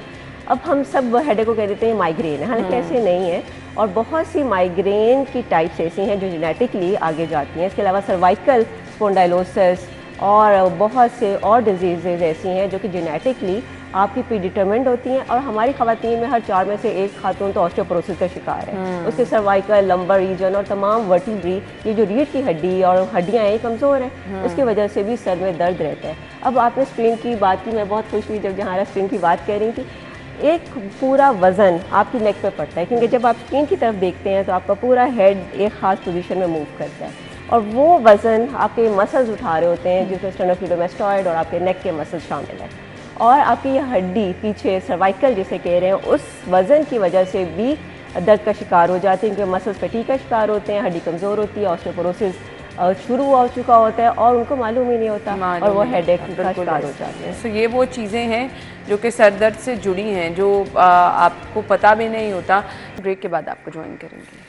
अब हम सब हेडेक को कह देते हैं माइग्रेन है, हालांकि ऐसे नहीं है। और बहुत सी माइग्रेन की टाइप्स ऐसी हैं जो जेनेटिकली आगे जाती हैं। इसके अलावा सर्वाइकल स्पॉन्डाइलोसिस और बहुत से और डिजीज़ ऐसी हैं जो कि जेनेटिकली आपकी प्रीडिटरमेंट होती हैं। और हमारी ख़वातीन में हर 4 में से 1 खातून तो ऑस्टियोपोरोसिस का शिकार है। उसके सर्वाइकल, लंबर रीजन और तमाम वर्टिब्री, ये जो रीढ़ की हड्डी और हड्डियाँ हैं, ये कमज़ोर हैं, उसकी वजह से भी सर में दर्द रहता है। अब आपने स्प्रिन की बात की, मैं बहुत खुश हुई जब जहाँ स्प्रिन की बात कह रही थी। एक पूरा वज़न आपकी नेक पे पड़ता है, क्योंकि जब आप स्क्रीन की तरफ देखते हैं तो आपका पूरा हेड एक ख़ास पोजीशन में मूव करता है और वो वज़न आपके मसल्स उठा रहे होते हैं, जिसमें स्टेनोक्लेडोमास्टॉइड और आपके नेक के मसल्स शामिल हैं। और आपकी ये हड्डी पीछे सर्वाइकल जिसे कह रहे हैं, उस वज़न की वजह से भी दर्द का शिकार हो जाते हैं, क्योंकि मसल्स फटीग का शिकार होते हैं, हड्डी कमज़ोर होती है, ऑस्टियोपोरोसिस शुरू हो चुका होता है और उनको मालूम ही नहीं होता और वो हेडेक का शिकार हो जाते हैं। तो ये वो चीज़ें हैं जो कि सर दर्द से जुड़ी हैं, जो आपको पता भी नहीं होता। ब्रेक के बाद आपको ज्वाइन करेंगे।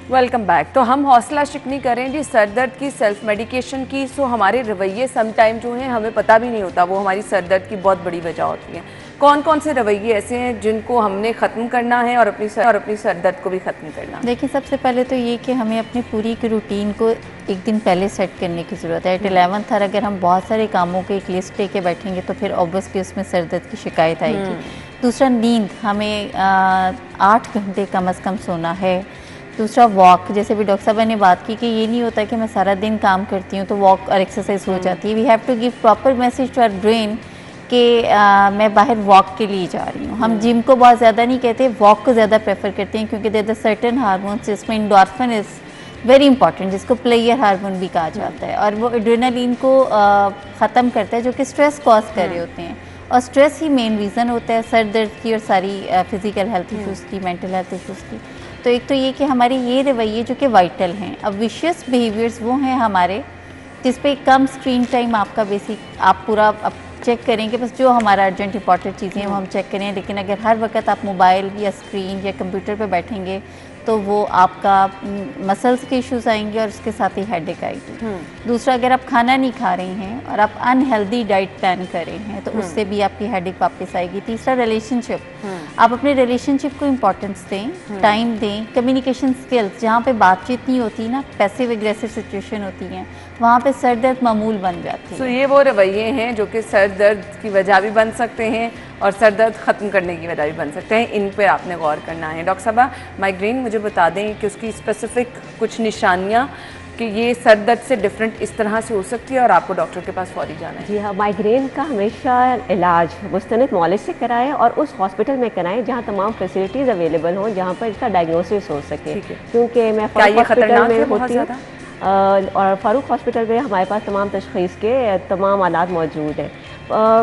Welcome back. तो हम हौसला शिकनी करें जी सर दर्द की, सेल्फ मेडिकेशन की। सो हमारे रवैये सम टाइम जो हैं हमें पता भी नहीं होता, वो हमारी सर दर्द की बहुत बड़ी वजह होती है। कौन कौन से रवैये ऐसे हैं जिनको हमने ख़त्म करना है और अपनी सर दर्द को भी ख़त्म करना है? देखिए, सबसे पहले तो ये कि हमें अपनी पूरी की रूटीन को एक दिन पहले सेट करने की ज़रूरत है। एट 11th हर अगर हम बहुत सारे कामों के एक लिस्ट लेके बैठेंगे तो फिर ऑब्वियसली उसमें सर दर्द की शिकायत आएगी। दूसरा, नींद हमें 8 घंटे कम अज़ कम सोना है। दूसरा, वॉक, जैसे भी डॉक्टर साहब ने बात की कि ये नहीं होता कि मैं सारा दिन काम करती हूँ तो वॉक और एक्सरसाइज हो जाती है। We have to give proper message to our brain कि मैं बाहर वॉक के लिए जा रही हूँ। हम जिम को बहुत ज़्यादा नहीं कहते, वॉक को ज़्यादा प्रेफर करते हैं, क्योंकि देयर आर सर्टेन हार्मोन्स जिसमें एंडोर्फिन इज़ वेरी इंपॉर्टेंट, जिसको प्लेयर हार्मोन भी कहा जाता है, और वो एड्रेनालिन को ख़त्म करता है जो कि स्ट्रेस कॉज कर रहे होते हैं। और स्ट्रेस ही मेन रीज़न होता है सर दर्द की और सारी फिज़िकल हेल्थ इशूज़ की, मेंटल हेल्थ इशूज़ की। तो एक तो ये कि हमारे ये रवैये जो कि वाइटल हैं। अब विशियस बिहेवियर्स वो हैं हमारे जिस पे कम स्क्रीन टाइम आपका बेसिक आप पूरा चेक करेंगे, बस जो हमारा अर्जेंट इंपॉर्टेंट चीज़ें हैं वो हम चेक करें। लेकिन अगर हर वक्त आप मोबाइल या स्क्रीन या कंप्यूटर पे बैठेंगे तो वो आपका मसल्स के इश्यूज आएंगे और उसके साथ ही हेडेक आएगी। दूसरा, अगर आप खाना नहीं खा रहे हैं और आप अनहेल्दी डाइट प्लान कर रहे हैं तो उससे भी आपकी हेडेक वापस आएगी। तीसरा, रिलेशनशिप, आप अपने रिलेशनशिप को इम्पोर्टेंस दें, टाइम दें। कम्युनिकेशन स्किल्स, जहाँ पे बातचीत नहीं होती ना, पैसिव एग्रेसिव सिचुएशन होती हैं, वहाँ पे सर दर्द मामूल बन जाती है। तो ये वो रवैये हैं जो कि सर दर्द की वजह भी बन सकते हैं और सर दर्द ख़त्म करने की वजह भी बन सकते हैं। इन पे आपने गौर करना है। डॉक्टर साहबा, माइग्रेन मुझे बता दें कि उसकी स्पेसिफिक कुछ निशानियाँ कि ये सर दर्द से डिफरेंट इस तरह से हो सकती है और आपको डॉक्टर के पास फौरी जाना है? जी हाँ, माइग्रेन का हमेशा इलाज मुस्तनिद मौलिज से कराएं और उस हॉस्पिटल में कराएं जहाँ तमाम फैसिलिटीज़ अवेलेबल हों, जहाँ पर इसका डायग्नोसिस हो सके। क्योंकि मैं फारूक हॉस्पिटल में होती हूँ और फारूक हॉस्पिटल में हमारे पास तमाम तशख़ीस के तमाम आलात मौजूद हैं।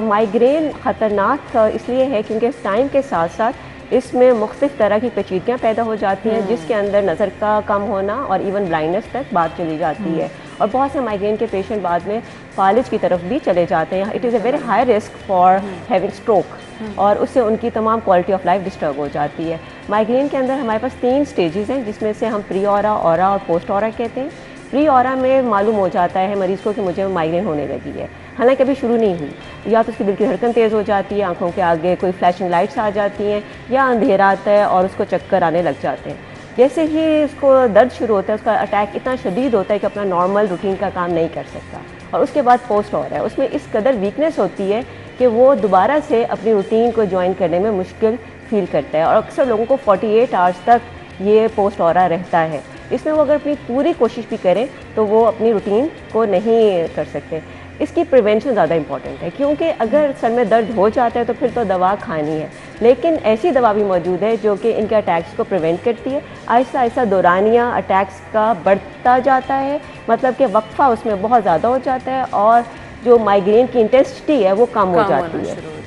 माइग्रेन ख़तरनाक इसलिए है क्योंकि टाइम के साथ साथ इसमें मुख्तलिफ तरह की पेचीदगियाँ पैदा हो जाती हैं, जिसके अंदर नज़र का कम होना और इवन ब्लाइंडनेस तक बात चली जाती है। और बहुत से माइग्रेन के पेशेंट बाद में फालिज की तरफ भी चले जाते हैं। It is a very high risk for having stroke और उससे उनकी तमाम क्वालिटी ऑफ लाइफ डिस्टर्ब हो जाती है। माइग्रेन के अंदर हमारे पास 3 स्टेजेस हैं, जिसमें से हम प्री ऑरा, ऑरा और पोस्ट ऑरा कहते हैं। प्री ऑरा में मालूम हो जाता है मरीज़ को कि मुझे माइग्रेन होने लगी है, हालांकि अभी शुरू नहीं हुई। या तो उसकी दिल की धड़कन तेज़ हो जाती है, आंखों के आगे कोई फ्लैशिंग लाइट्स आ जाती हैं, या अंधेरा आता है और उसको चक्कर आने लग जाते हैं। जैसे ही उसको दर्द शुरू होता है, उसका अटैक इतना शदीद होता है कि अपना नॉर्मल रूटीन का काम नहीं कर सकता। और उसके बाद पोस्ट ऑरा है, उसमें इस कदर वीकनेस होती है कि वो दोबारा से अपनी रूटीन को ज्वाइन करने में मुश्किल फील करता है। और अक्सर लोगों को 48 आवर्स तक ये पोस्ट ऑरा रहता है। इसमें वो अगर अपनी पूरी कोशिश भी करें तो वो अपनी रूटीन को नहीं कर सकते। इसकी प्रिवेंशन ज़्यादा इंपॉर्टेंट है, क्योंकि अगर सर में दर्द हो जाता है तो फिर तो दवा खानी है, लेकिन ऐसी दवा भी मौजूद है जो कि इनके अटैक्स को प्रिवेंट करती है। आहिस्ता आहिस्ता दौरानिया अटैक्स का बढ़ता जाता है, मतलब कि वक्फा उसमें बहुत ज़्यादा हो जाता है और जो माइग्रेन की इंटेंसिटी है वो कम हो जाती है।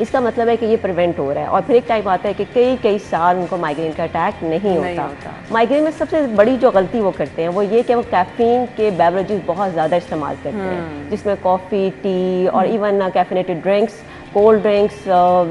इसका मतलब है कि ये प्रिवेंट हो रहा है। और फिर एक टाइम आता है कि कई कई साल उनको माइग्रेन का अटैक नहीं होता। माइग्रेन में सबसे बड़ी जो गलती वो करते हैं वो ये कि वो कैफीन के बेवरेजेस बहुत ज़्यादा इस्तेमाल करते हैं, जिसमें कॉफ़ी, टी और even caffeinated drinks, cold drinks,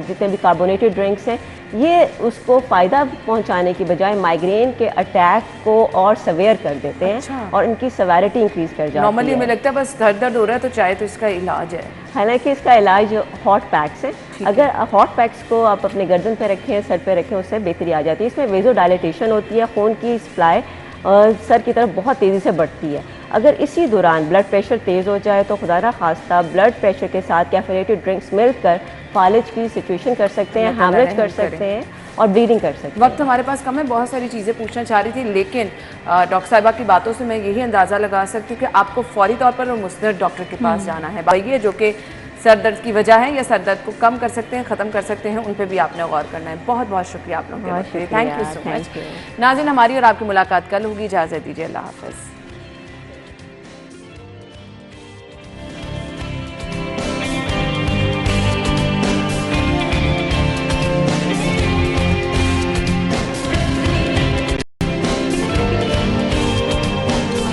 जितने भी कार्बोनेटेड ड्रिंक्स हैं, ये उसको फ़ायदा पहुंचाने की बजाय माइग्रेन के अटैक को और सवेयर कर देते हैं और इनकी सवेरिटी इंक्रीज़ कर जाती है। नॉर्मली हमें लगता है बस दर्द हो रहा है तो चाहे तो इसका इलाज है, हालांकि इसका इलाज हॉट पैक्स है। अगर हॉट पैक्स को आप अपने गर्दन पे रखें, सर पे रखें, उससे बेहतरी आ जाती है। इसमें वेजो डायलेटेशन होती है, खून की सप्लाई सर की तरफ बहुत तेज़ी से बढ़ती है। अगर इसी दौरान ब्लड प्रेशर तेज़ हो जाए तो खुदा ना खास्ता ब्लड प्रेशर के साथ कैफिनेटेड ड्रिंक्स मिलकर फालिज की सिचुएशन कर सकते हैं, हैमरेज कर सकते हैं और ब्लीडिंग कर सकते हैं। वक्त हमारे पास कम है, बहुत सारी चीज़ें पूछना चाह रही थी, लेकिन डॉक्टर साहिबा की बातों से मैं यही अंदाज़ा लगा सकती हूँ कि आपको फौरी तौर पर मुस्तैद डॉक्टर के पास जाना है। ये जो कि सर दर्द की वजह है या सर दर्द को कम कर सकते हैं, ख़त्म कर सकते हैं, उन पे भी आपने गौर करना है। बहुत बहुत शुक्रिया आप लोगों के। Thank you so much. नाज़रीन, हमारी और आपकी मुलाकात कल होगी। इजाज़त दीजिए, अल्लाह हाफ़िज़।